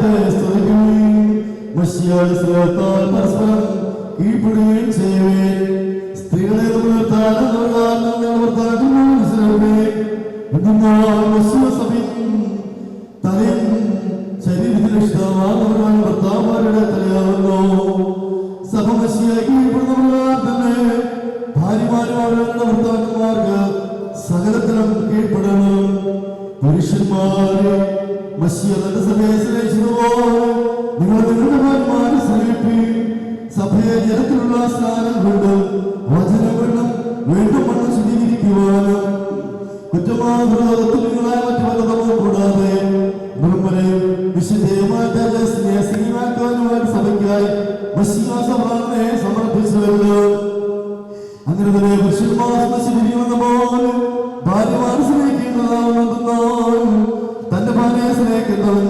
ദൈവത്തെ സ്തുതിക്കുകയും മശിയായുടെ സ്നേഹത്താൽ പരസ്പരം കീഴ്പ്പെടുകയും ചെയ്യുവേൻ. സ്ത്രീകളെ തലയും ശരീരത്തിന് ഇഷ്ടമാകുന്നവരാണ് ഭർത്താവരുടെ തലയാവുന്നു. സഭ മശിയായി കീഴ്പ്പെടുന്നവരാൽ തന്നെ ഭാര്യമാരും അവരുടെ ഭർത്താക്കന്മാർക്ക് സകലത്തിലും കീഴ്പ്പെടണം. പുരുഷന്മാരെ മശിയ തന്റെ സഭയെ സ്നേഹിച്ചതുപോലെ നിങ്ങൾ നിങ്ങളുടെ ഭാര്യമാരെ സ്നേഹിപ്പീൻ. സഭയെ ജലത്തിലുള്ള സ്നാനം കൊണ്ടും വചനം കൊണ്ടും വീണ്ടും മണ്ണ് ശുദ്ധീകരിക്കുവാനും കുറ്റമാകുന്നതുങ്ങളായ മറ്റു പലതവും കൂടാതെ നിർമ്മലയും വിശുദ്ധയുമായിട്ട് സ്നേഹിക്കുവാനുമായി സഭയ്ക്കായി മശിയാസഭയെ സമർപ്പിച്ചുവല്ലോ. അങ്ങനെ തന്നെ പുരുഷന്മാർ നശിപ്പിക്കുന്ന പോലെ ഭാര്യമാർ സ്നേഹിക്കുന്നതാവുന്നതെന്നാൽ തന്റെ ഭാര്യയെ സ്നേഹിക്കുന്നവൻ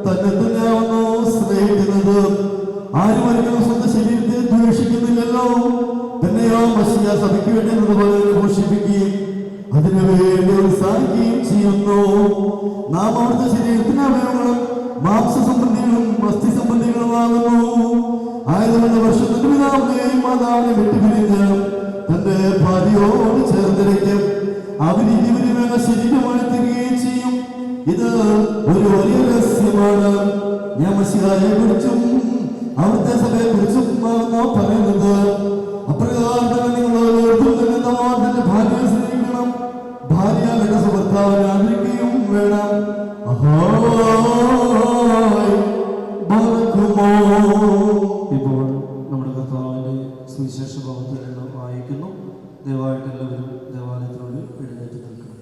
തന്നെ തന്നെയാവുന്നു സ്നേഹിക്കുന്നത്. ആരും ഒരിക്കലും സ്വന്തം ശരീരത്തെ ദ്വേഷിക്കുന്നില്ലല്ലോ. തന്നെയോ മശിയ സഭയ്ക്ക് വേണ്ടി എന്നതുപോലെ പോഷിപ്പിക്കുകയും അതിനുവേണ്ടി ഉത്സാഹിക്കുകയും ചെയ്യുന്നു. നാം അവിടുത്തെ ശരീരത്തിന്റെ അവയവങ്ങളും മാംസ സംബന്ധികളും അസ്ഥി സംബന്ധികളുമാകുന്നു. ആയതുകൊണ്ട് വർഷത്തിന്റെ പിതാവിനെയും മാതാവിനെ വിട്ടുപിരിഞ്ഞ് തന്റെ ഭാര്യയോട് ചേർന്നിരിക്കും. അവരിരുവരുമേക ശരീരമായി തീരുകയും ചെയ്യും. ഇത് ഒരു വലിയ രഹസ്യമാണ്. ഞാൻ മശിഹായെ കുറിച്ചും അവിടുത്തെ സഭയെ കുറിച്ചും പറയുന്നത്. അപ്രകാരം തന്നെ നിങ്ങൾ ഓരോരുത്തരും തന്റെ ഭാര്യയെ സ്നേഹിക്കണം. ഭാര്യ തന്റെ ഭർത്താവിനെ ആദരിക്കുകയും വേണം. ഇപ്പോൾ നമ്മുടെ കർത്താവിന്റെ സുവിശേഷ ഭാഗത്തിൽ നിന്ന് വായിക്കുന്നു. ദയവായിട്ട് എല്ലാവരും ദേവാലയത്തിനുള്ളിൽ എഴുന്നേറ്റ് നിൽക്കണം.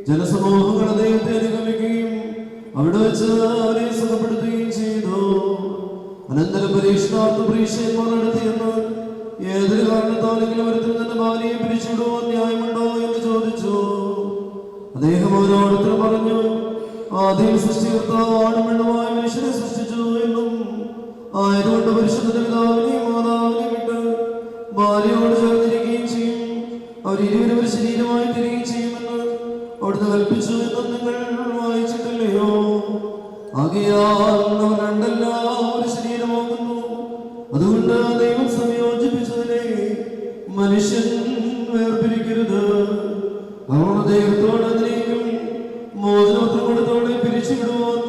ജനസമൂഹങ്ങൾ അദ്ദേഹത്തെ അനുഗമിക്കുകയും അവിടെ വെച്ച് അവരെ സുഖപ്പെടുത്തുകയും ചെയ്തു. അനന്തരം പരീക്ഷണാർത്ഥ പരീക്ഷന്മാർ നടത്തിയെന്ന് ഏതൊരു കാരണത്താലെങ്കിലും ഒരുത്തിൽ തന്നെ ഭാര്യയെ പിരിച്ചുവിടുവാൻ ന്യായമുണ്ടോ എന്ന് ചോദിച്ചു. അദ്ദേഹം ഓരോരുത്തരും പറഞ്ഞു, ആദ്യം സൃഷ്ടികർത്താവ് ആണും പെണ്ണുമായ മനുഷ്യനെ സൃഷ്ടിച്ചു എന്നും ആയതുകൊണ്ട് പരിശുദ്ധ പിതാവിനെയും മാതാവിനെയും വിട്ട് ഭാര്യയോട് ചേർന്നിരിക്കുകയും ചെയ്യും. അവർ ഇരുവരും ഒരു ശരീരമായി തീരുകയും ചെയ്യുമെന്ന് അവിടുന്ന് കൽപ്പിച്ചു എന്നും നിങ്ങൾ വായിച്ചിട്ടില്ലയോ? ആകയാൽ അവർ രണ്ടല്ല ഒരു ശരീരമാകുന്നു. അതുകൊണ്ട് ദൈവം സംയോജിപ്പിച്ചതിനെ മനുഷ്യൻ വേർപിരിക്കരുത്. അവരുടെ ദൈവത്തോട് അതിലേക്കും മോചനോത്രത്തോടെ പിരിച്ചുവിടുവാൻ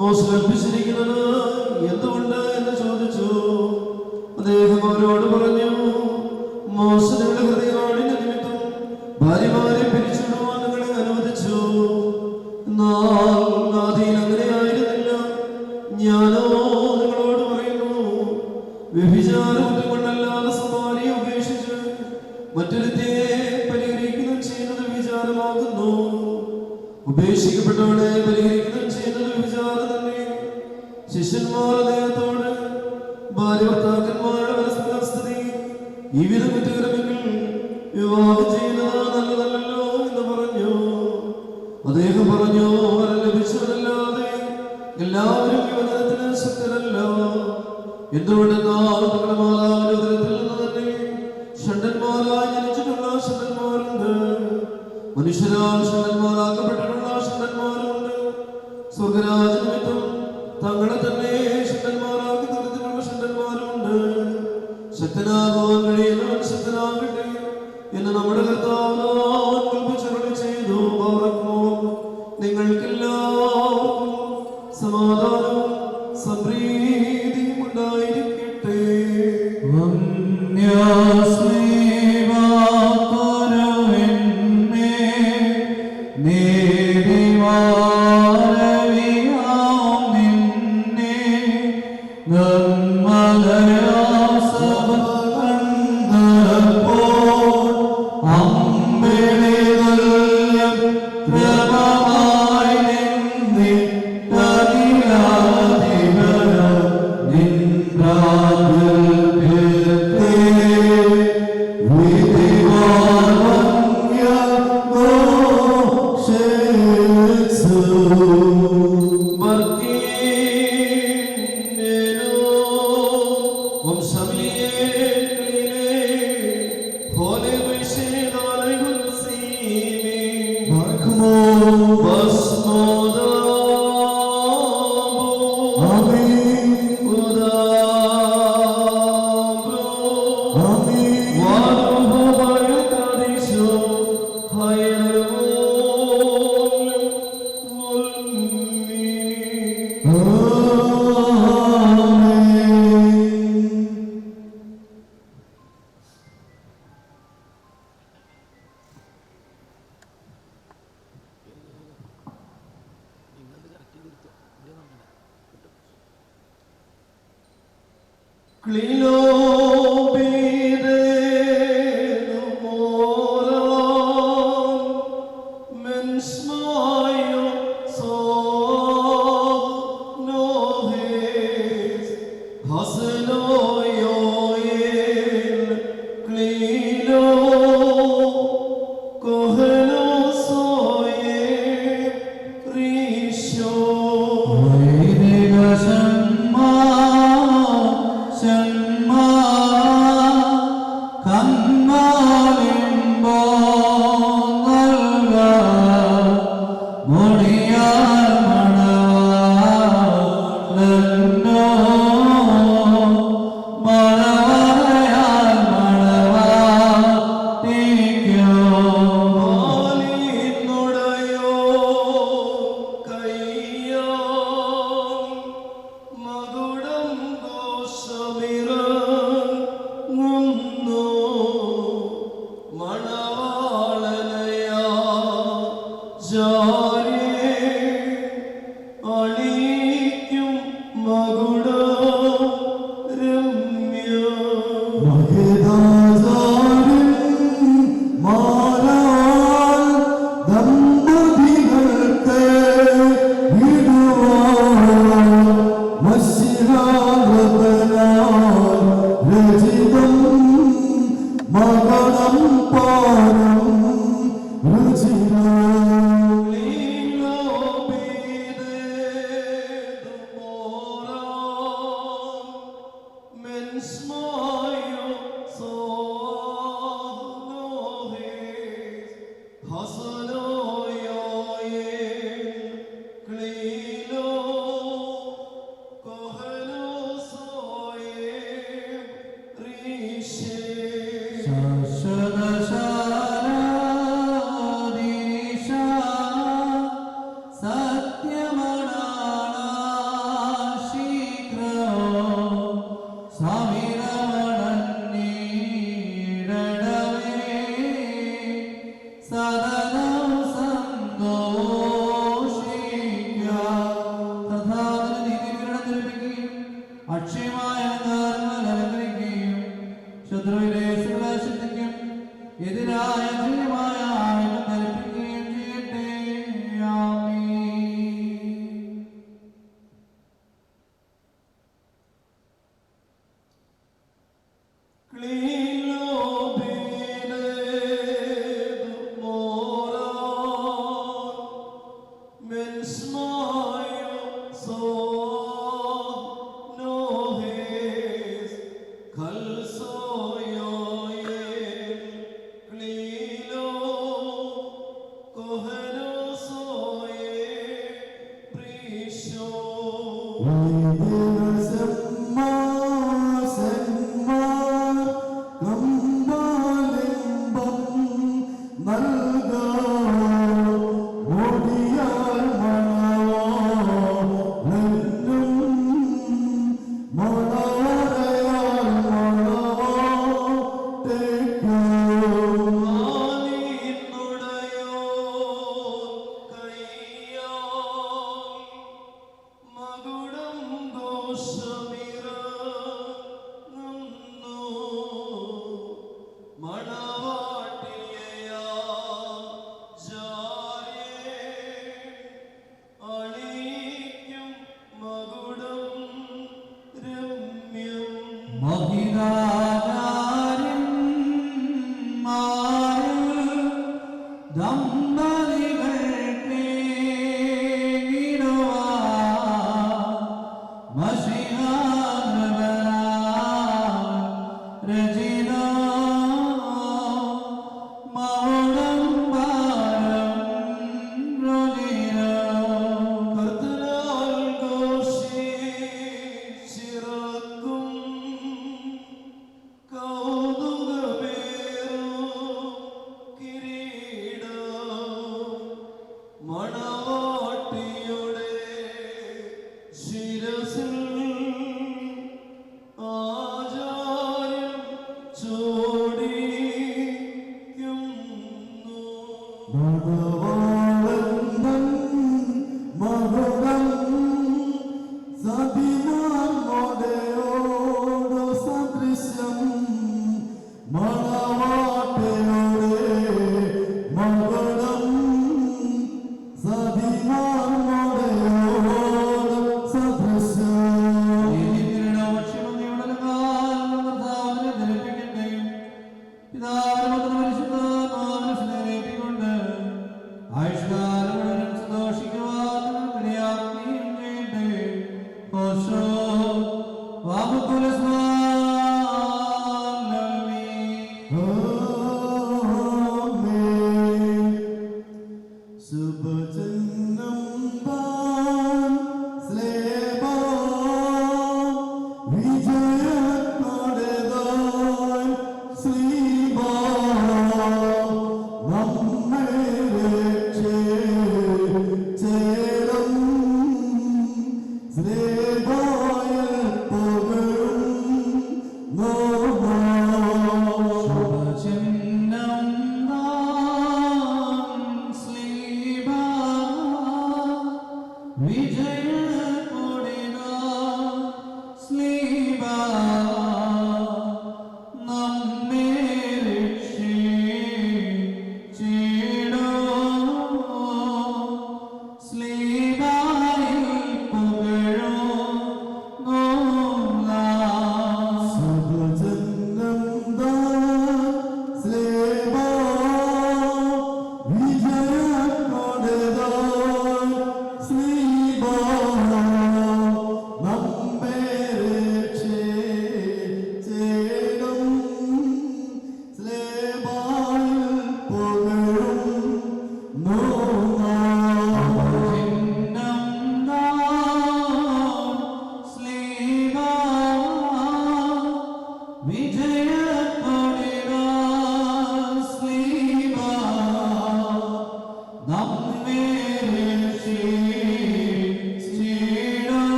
മോശം കൽപ്പിച്ചിരിക്കുന്നത് എന്തുകൊണ്ട് എന്ന് ചോദിച്ചു. അദ്ദേഹം അവരോട് പറഞ്ഞു, മോശങ്ങളുടെ ഹൃദയകാഠിന്യ നിമിത്തം ഭാര്യമാരെ പിരിച്ചുവിടുവാൻ നിങ്ങളെ അനുവദിച്ചു. എന്നാൽ ആദിയിൽ അങ്ങനെയായിരുന്നില്ല. ഞാനോ നിങ്ങളോട് പറയുന്നു, വ്യഭിചാരം കൊണ്ടല്ലാതെ സ്വഭാര്യയെ ഉപേക്ഷിച്ച് രക്ഷിക്കപ്പെട്ടവളെ പരിഹരിക്കുകയും ചെയ്യുന്നത് വിചാരം തന്നെ. ശിഷ്യന്മാർ അദ്ദേഹത്തോട് ഭാര്യ ഭർത്താക്കന്മാരുടെ പരസ്പര സ്ഥിതി ഈ വിധം കുറ്റകരമെങ്കിൽ വിവാഹം ചെയ്യുന്നത് നല്ലതല്ലോ എന്ന് പറഞ്ഞു. അദ്ദേഹം പറഞ്ഞു, വരം ലഭിച്ചവരല്ലാതെ എല്ലാവരും യുവജനത്തിന് ശക്തരല്ല. എന്തുകൊണ്ടെന്നാൽ തങ്ങളുടെ മാതാവിന്റെ ഉദരത്തിൽ നിന്ന് തന്നെ ഷണ്ഡന്മാരായി ജനിച്ചിട്ടുള്ള ഷണ്ഡന്മാരുണ്ട്, മനുഷ്യരാൽ ഷണ്ഡന്മാരാക്കപ്പെട്ടിട്ടുള്ള ഷണ്ഡന്മാരുണ്ട്. സ്വർഗരാജ നിമിത്തം തങ്ങളെ തന്നെ ഷണ്ഡന്മാരാക്കി തീർത്തിട്ടുള്ള ഷണ്ഡന്മാരുണ്ട്. ശക്തനാകുവാൻ കഴിയുന്നവൻ ശക്തനാകട്ടെ എന്ന് നമ്മുടെ കർത്താവ് കൽപ്പിച്ചരുളി ചെയ്തു. നിങ്ങൾക്കെല്ലാവർക്കും സമാധാനവും സമൃദ്ധിയും ഉണ്ടായിരിക്കട്ടെ. എതിരായ ജയമായ ആയുധം ധരിപ്പിക്കുകയും ചെയ്യട്ടെ. ആമേൻ.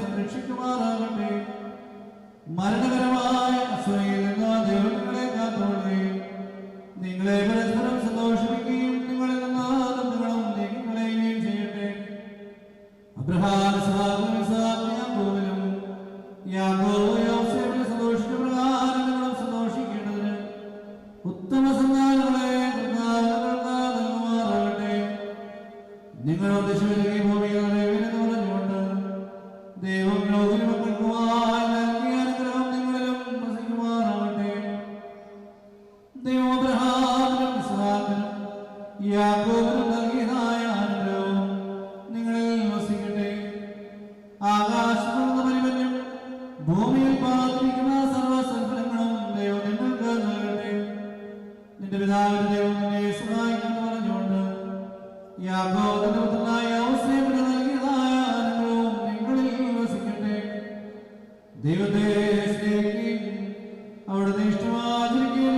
സംരക്ഷിക്കുമാറാകട്ടെ. യാക്കോബ് സന്തോഷിച്ച പ്രകാരം നിങ്ങളും സന്തോഷിക്കേണ്ടതിന് ഉത്തമ സന്താനങ്ങളെ നൽകുമാറാകട്ടെ. നിങ്ങൾ ഉദ്ദേശിച്ച ഭൂമികളെ പറഞ്ഞുകൊണ്ട് ദൈവം ലോകത്തിന് മക്കൾക്കുമായി നൽകിയ അനുഗ്രഹം നിങ്ങളിലും വസിക്കുമാറാകട്ടെ. ദൈവം അബ്രഹാമിനും ഇസ്ഹാക്കിനും യാക്കോബിനും നൽകിയതായ അനുഗ്രഹം നിങ്ങളിൽ വസിക്കട്ടെ. ആകാശത്തുനിന്ന് പരിമഞ്ഞും ഭൂമിയിൽ പാർത്തിരിക്കുന്ന സർവ്വസൽഫലങ്ങളും ദൈവം നിങ്ങൾക്ക് നൽകട്ടെ. നിന്റെ പിതാവിന്റെ ദൈവം നിന്നെ സഹായിക്കുമെന്ന് പറഞ്ഞുകൊണ്ട് യാക്കോബിന്റെ പുത്രനായ യോസേഫിന് നൽകിയതായ അനുഗ്രഹവും നിങ്ങളിൽ വസിക്കട്ടെ. ദൈവത്തെ സ്നേഹിക്കുകയും അവിടുത്തെ ഇഷ്ടമാചരിക്കുകയും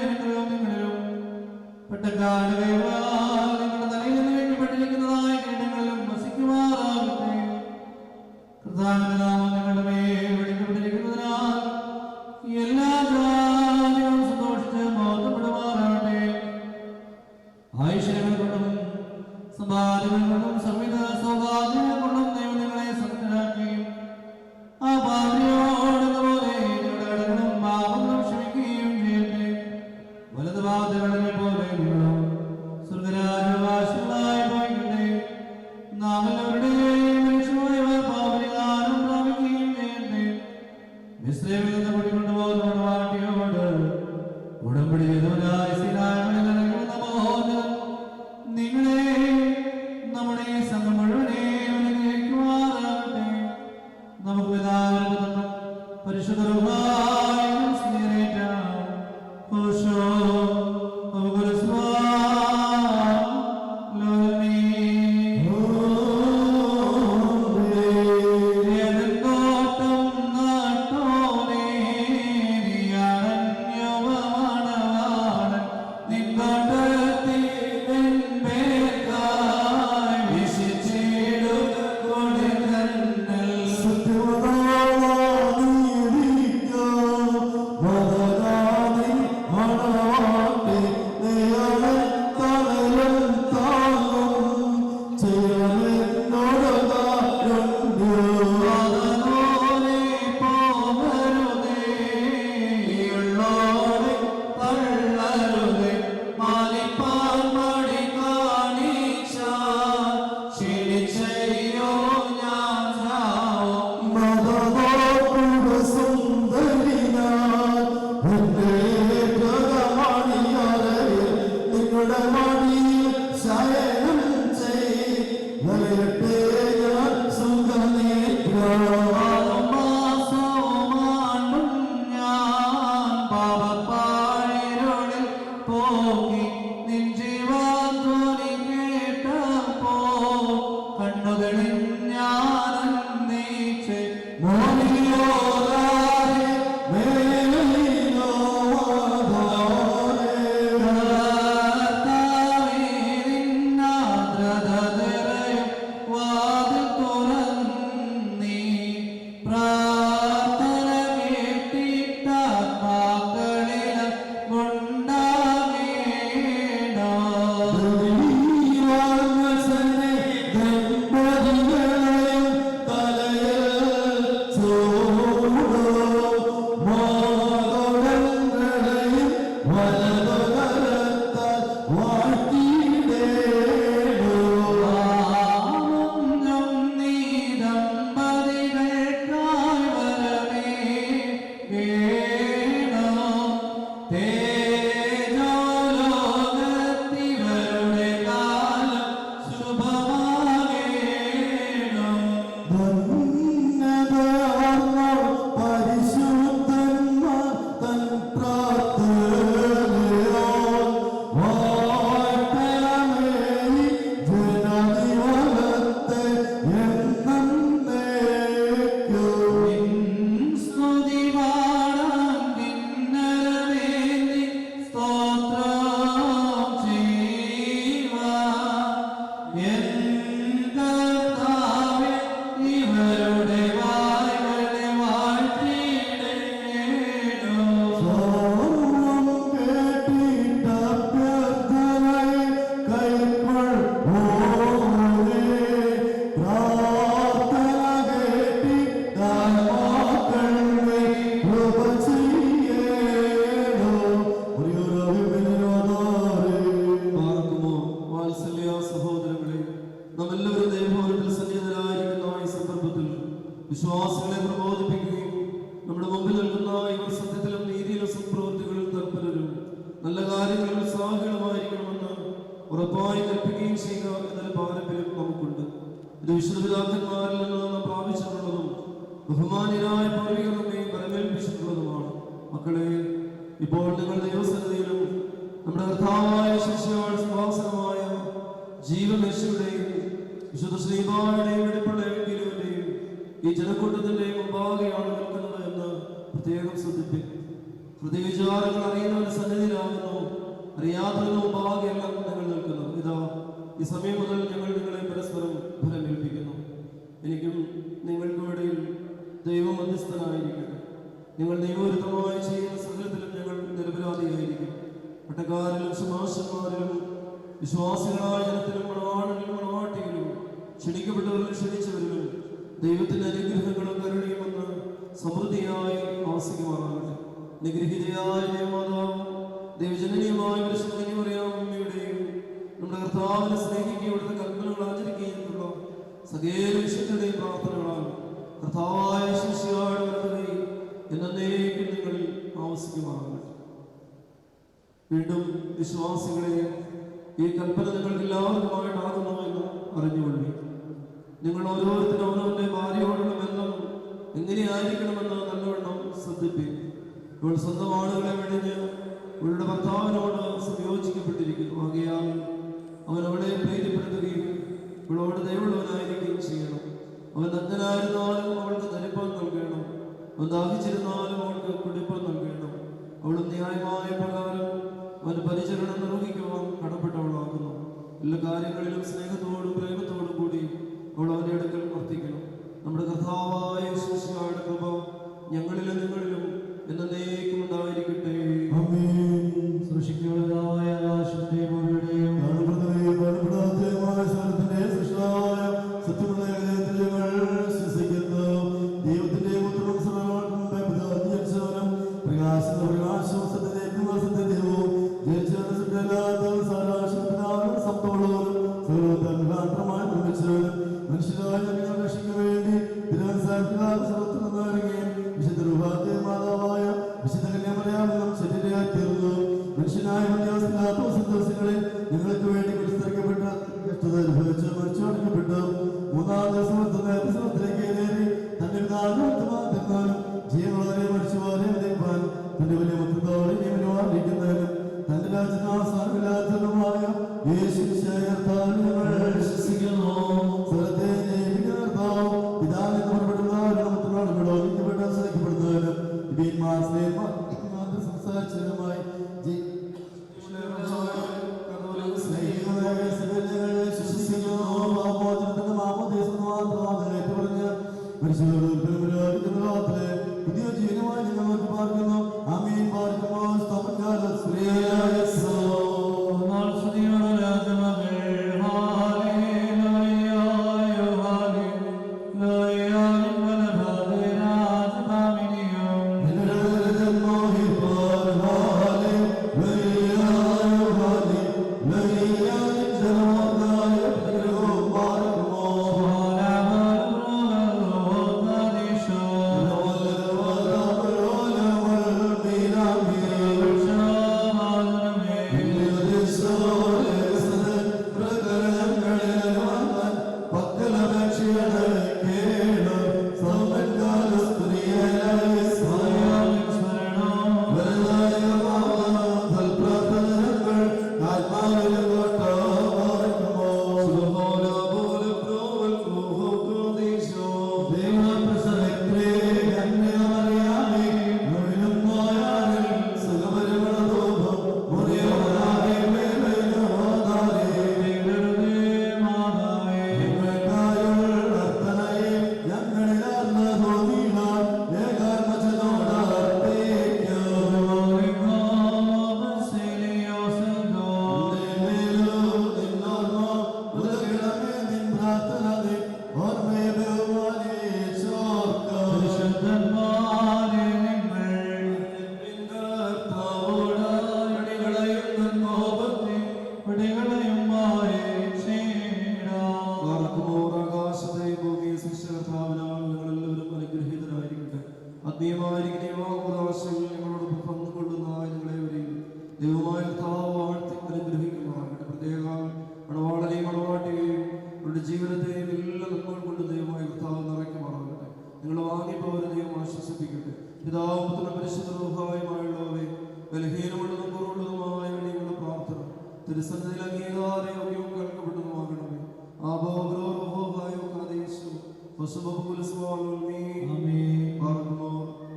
അനുഗ്രഹം നിങ്ങളിലും പെട്ടക്കാരുടെ നിങ്ങളുടെ തലയിൽ നിന്ന് വെക്കപ്പെട്ടിരിക്കുന്നതായ കിരീടങ്ങളിലും വസിക്കുമാറാകട്ടെ. കർത്താവിന്റെ നാമം നിങ്ങളുടെ മേൽ വിളിക്കപ്പെട്ടിരിക്കുന്നതിനാൽ എല്ലാ ജാതികളും സന്തോഷിച്ച് മഹത്വപ്പെടുമാറാകട്ടെ. ഐശ്വര്യങ്ങൾ കൊണ്ടും സമ്പാദ്യങ്ങൾ കൊണ്ടും സംവിധ സൗഭാഗ്യങ്ങൾ കൊണ്ടും ദൈവം നിങ്ങളെ സമൃദ്ധരാക്കുകയും ആ പാപിയോടെന്നപോലെ നിങ്ങളുടെ കടങ്ങളും പാപങ്ങളും ക്ഷമിക്കുകയും ചെയ്യട്ടെ. വലത് ഭാഗങ്ങളെ പോലെ നിങ്ങളും സ്വർഗരാജവാസികളായി പോയിക്കട്ടെ. നാം എല്ലാവരുടെയും മനുഷ്യമായവർ പാപരിഹാരം പ്രാപിക്കുകയും ചെയ്യട്ടെ. മിസ്രൈമിൽ നിന്ന് കൂട്ടിക്കൊണ്ടുപോകുന്നവരുടെ വാട്ടിയോട് ഉടമ്പടി ചെയ്തവരായ നിങ്ങളെ നമ്മുടെ സംഘം മുഴുവനെ അനുഗ്രഹിക്കുമാറാകട്ടെ. നമുക്ക് പിതാവിനും പരിശുദ്ധരുമായും സ്നേഹിക്കാം. ഓശോ So വിശ്വാസികളെ പ്രബോധിപ്പിക്കുകയും നമ്മുടെ മുമ്പിൽ നിൽക്കുന്ന ഇവർ സത്യത്തിലും നീതിയിലും സത്പ്രവൃത്തികളിലും തൽപരരും നല്ല കാര്യങ്ങളിൽ ഉത്സാഹികളുമായിരിക്കണമെന്ന് ഉറപ്പായി കൽപ്പിക്കുകയും ചെയ്യുക എന്നൊരു പാരമ്പര്യം നമുക്കുണ്ട്. ഇത് വിശുദ്ധ പിതാക്കന്മാരിൽ നിന്ന് നാം പ്രാപിച്ചിട്ടുള്ളതും ബഹുമാന്യരായ പൂർവികർ നമ്മെ പരമേൽപ്പിച്ചിട്ടുള്ളതുമാണ്. മക്കളെ, ഇപ്പോൾ നിങ്ങൾ ദൈവസന്നിധിയിലും നമ്മുടെ കർത്താവായ ശിഷ്യയുടെ സിംഹാസനമായ ജീവമേശയുടെയും വിശുദ്ധ ശ്രീബായുടെയും വെടിപ്പുള്ള എങ്കിലുവിന്റെയും ഈ ജനക്കൂട്ടത്തിന്റെയും മുമ്പാകെയാണ് നിൽക്കുന്നത് എന്ന് പ്രത്യേകം ശ്രദ്ധിപ്പിക്കും. ഹൃദയവിചാരങ്ങൾ അറിയുന്നവന്റെ സന്നിധിയിലാകുന്നു, അറിയാത്തതിന് മുമ്പാകെയല്ല നിങ്ങൾ നിൽക്കുന്നത്. ഇതാ ഈ സമയം മുതൽ ഞങ്ങൾ നിങ്ങളെ പരസ്പരം ഫലമേൽപ്പിക്കുന്നു. എനിക്കും നിങ്ങൾക്കും ഇടയിൽ ദൈവം മധ്യസ്ഥനായിരിക്കട്ടെ. നിങ്ങൾ നിയമവിരുദ്ധമായി ചെയ്യുന്ന സകലത്തിലും ഞങ്ങൾ നിരപരാധിയായിരിക്കും. പട്ടക്കാരിലും ശമാശന്മാരിലും വിശ്വാസികളായ ജനത്തിലും മണവാളനിലും മണവാട്ടിയിലും ക്ഷണിക്കപ്പെട്ടവരിലും ക്ഷണിച്ചവരിലും ദൈവത്തിന്റെ അനുഗ്രഹങ്ങളും കരുണയുമെന്ന് സമൃദ്ധിയായി ആസിക്കുമാറാകട്ടെ. നിഗ്രഹിതയായ ദേവമാതാവും ദൈവജനനീയമായ പരിശുദ്ധമറിയാമ്മയുടെയും നമ്മുടെ കർത്താവിനെ സ്നേഹിക്കുകയും ഇവിടുത്തെ കൽപ്പനകൾ ആചരിക്കുകയുള്ള സകല വിശുദ്ധരുടെയും പ്രാർത്ഥനകളാൽ കർത്താവായ ശിഷ്യയുടെ വലതുകൈ എന്നേക്കും നിങ്ങളിൽ ആവസിക്കുമാറാകട്ടെ. വീണ്ടും വിശ്വാസികളെ, ഈ കൽപ്പന നിങ്ങൾക്ക് എല്ലാവർക്കുമായിട്ടാകുന്നു എന്ന് അറിഞ്ഞുകൊള്ളി. നിങ്ങൾ ഓരോരുത്തരും അവനവന്റെ ഭാര്യയോടുള്ള ബന്ധം എങ്ങനെയായിരിക്കണമെന്ന് നല്ലവണ്ണം ശ്രദ്ധിപ്പിക്കും. ഇവൾ സ്വന്തം ആളുകളെ വെടിഞ്ഞ് ഇവളുടെ ഭർത്താവിനോട് സംയോജിക്കപ്പെട്ടിരിക്കുന്നു. ആകയാൽ അവൻ അവളെ പ്രീതിപ്പെടുത്തുകയും ഇവളോട് ദയവുള്ളവനായിരിക്കുകയും ചെയ്യണം. അവൻ നഗ്നനായിരുന്നാലും അവൾക്ക് ധരിപ്പാൻ നൽകണം. അവൻ ദാഹിച്ചിരുന്നാലും അവൾക്ക് കുടിപ്പാൻ നൽകണം. അവളും ന്യായമായ പ്രകാരം അവന് പരിചരണം നിർവഹിക്കുവാൻ കടപ്പെട്ടവളാകുന്നു. എല്ലാ കാര്യങ്ങളിലും സ്നേഹത്തോടും പ്രേമത്തോടും കൂടി അവൾ അവന്റെ അടുക്കൽ വർത്തിക്കണം. നമ്മുടെ കർത്താവായ യേശുവിന്റെ കൃപ ഞങ്ങളിലും നിങ്ങളിലും എന്നേക്കും ഉണ്ടായിരിക്കട്ടെ. സൃഷ്ടിക്കുന്നതായ ആകാശത്തിന്റെയും ഭൂമിയുടെയും ദൈവത്തിന്റെ പുത്രനും സർവ്വലോകർക്കും പിതാവിനും ജനിച്ചവനും പ്രകാശവും പ്രകാശവും സത്യവും സത്യദേവവും സർവ്വതന്ത്രമായി നിർമ്മിച്ചവനും മനുഷ്യരായ ഞങ്ങൾ രക്ഷയ്ക്ക് വേണ്ടി വിശുദ്ധ മാതാവായ വിശുദ്ധ കന്യാമറിയാമെന്നും ശരീരയായി തീർന്നു. മനുഷ്യനായ മധ്യവസ്ഥയില്ലാത്ത സന്തോഷങ്ങളെ നിങ്ങൾക്ക് വേണ്ടി കുറിച്ചിരിക്കപ്പെട്ട കഷ്ടത അനുഭവിച്ച് മരിച്ചടക്കപ്പെട്ടു. മൂന്നാം ദിവസം നേരത്തിലേക്ക് കയറി തന്റെ തീർന്നാലും ജീവനെ മരിച്ചുപോലെ വിധിപ്പാൻ തന്റെ വലിയ മൊത്തത്തോടെ നിയമിക്കുന്നതിനും തന്റെ രാജ്യത്തിനാസാരമില്ലാത്തതുമായ യേശു വിശ്വസിക്കുന്നു. സ്വരത്തെ പിതാവിനെ പുറപ്പെടുന്നവരോട് സഹിക്കപ്പെടുന്നവരും സംസാരിച്ചതുമായി പുതിയ ജീവനമായി ഞങ്ങൾ നോക്കി പാർക്കുന്നു. ആമീൻ. പാർക്കുമോ രാജ്യമാ ആത്മീയമായിരിക്കുന്ന വിവാഹോദാശകൾ ഞങ്ങളോടൊപ്പം പങ്കുകൊള്ളുന്ന ഞങ്ങളെവരെയും ദൈവമായ കർത്താവ് വാഴ്ത്തി അനുഗ്രഹിക്കുമാറാകട്ടെ. പ്രത്യേക മണവാളനെയും മണവാട്ടിയെയും അവരുടെ ജീവിതത്തെയും എല്ലാ നന്മകൾ കൊണ്ട് ദൈവമായ കർത്താവ് നിറയ്ക്കുമാറാകട്ടെ. നിങ്ങൾ വാങ്ങിപ്പോവരെ ദൈവം ആശ്വസിപ്പിക്കട്ടെ. പിതാവും പുത്രനും പരിശുദ്ധ റൂഹായുമായുള്ളവരെ ബലഹീനമുള്ളതും കുറവുള്ളതുമായ നിങ്ങളുടെ പ്രാർത്ഥന തിരുസന്നിധിയിൽ അംഗീകാരയോഗ്യവും കേൾക്കപ്പെട്ടതുമാകണമേ.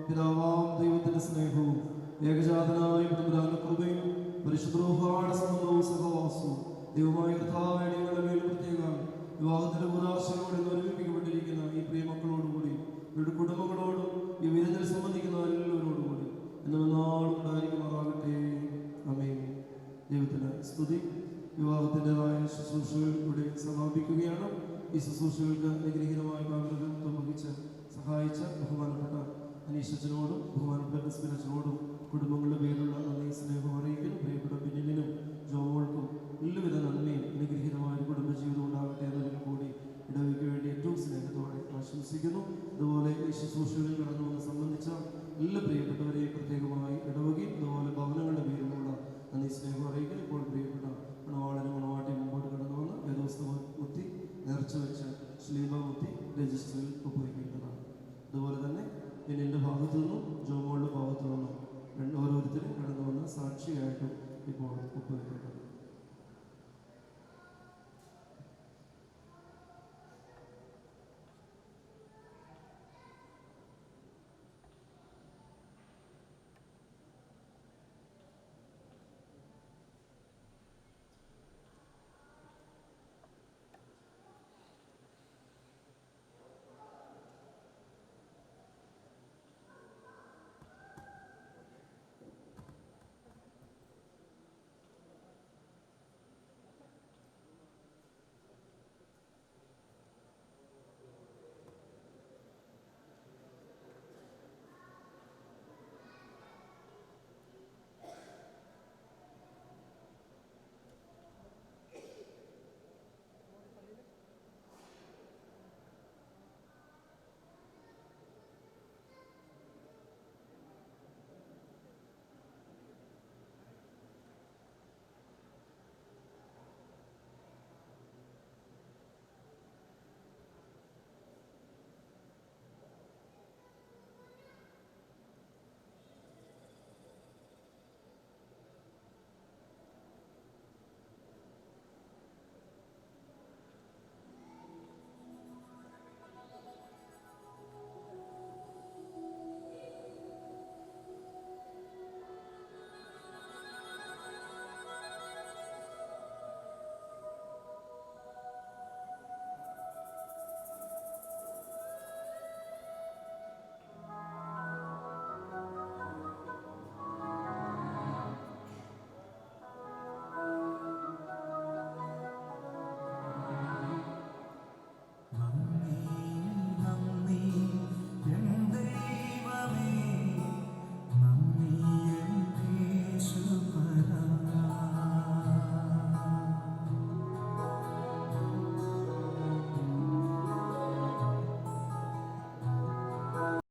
പിതാവാം ദൈവത്തിന്റെ സ്നേഹവും ഏകജാതനായ പുത്രന്റെ കൃപയും പരിശുദ്ധ റൂഹായുടെ സംബന്ധവും സഹവാസവും ദൈവമായ കർത്താവേ ഞങ്ങളുടെ മേൽ പ്രത്യേക വിവാഹത്തിന്റെ ഉദാശയോടെ ഒരുമിപ്പിക്കപ്പെട്ടിരിക്കുന്ന ഈ പ്രിയമക്കളോടുകൂടി ഇവരുടെ കുടുംബങ്ങളോടും ഈ വിരുന്നിൽ സംബന്ധിക്കുന്ന എല്ലാവരോടുകൂടി എന്നുമെന്നാളും ഉണ്ടായിരിക്കുമാറാകട്ടെ. ആമേൻ. ദൈവത്തിന് സ്തുതി. വിവാഹത്തിൻ്റെതായ ശുശ്രൂഷകൾ ഇവിടെ സമാപിക്കുകയാണ്. ഈ ശുശ്രൂഷകൾക്ക് അനുഗ്രഹീതമായ കാരണത്വം വഹിച്ച് സഹായിച്ച ബഹുമാനപ്പെട്ട അനീഷച്ചനോടും ബഹുമാനപ്പെട്ട ക്രിസ്പിനച്ചനോടും കുടുംബങ്ങളുടെ പേരിലുള്ള നന്ദി സ്നേഹം അറിയിക്കുന്നു. പ്രിയപ്പെട്ട ബിന്നിനും ജോമോൾക്കും എല്ലാവിധ നന്ദിയും അനുഗ്രഹീതമായ കുടുംബജീവിതം ഉണ്ടാകട്ടെ എന്നതിൽ കൂടി ഇടവയ്ക്ക് വേണ്ടി ഏറ്റവും സ്നേഹത്തോടെ ആശംസിക്കുന്നു. അതുപോലെ ഈ ശുശ്രൂഷകളിൽ കടന്നു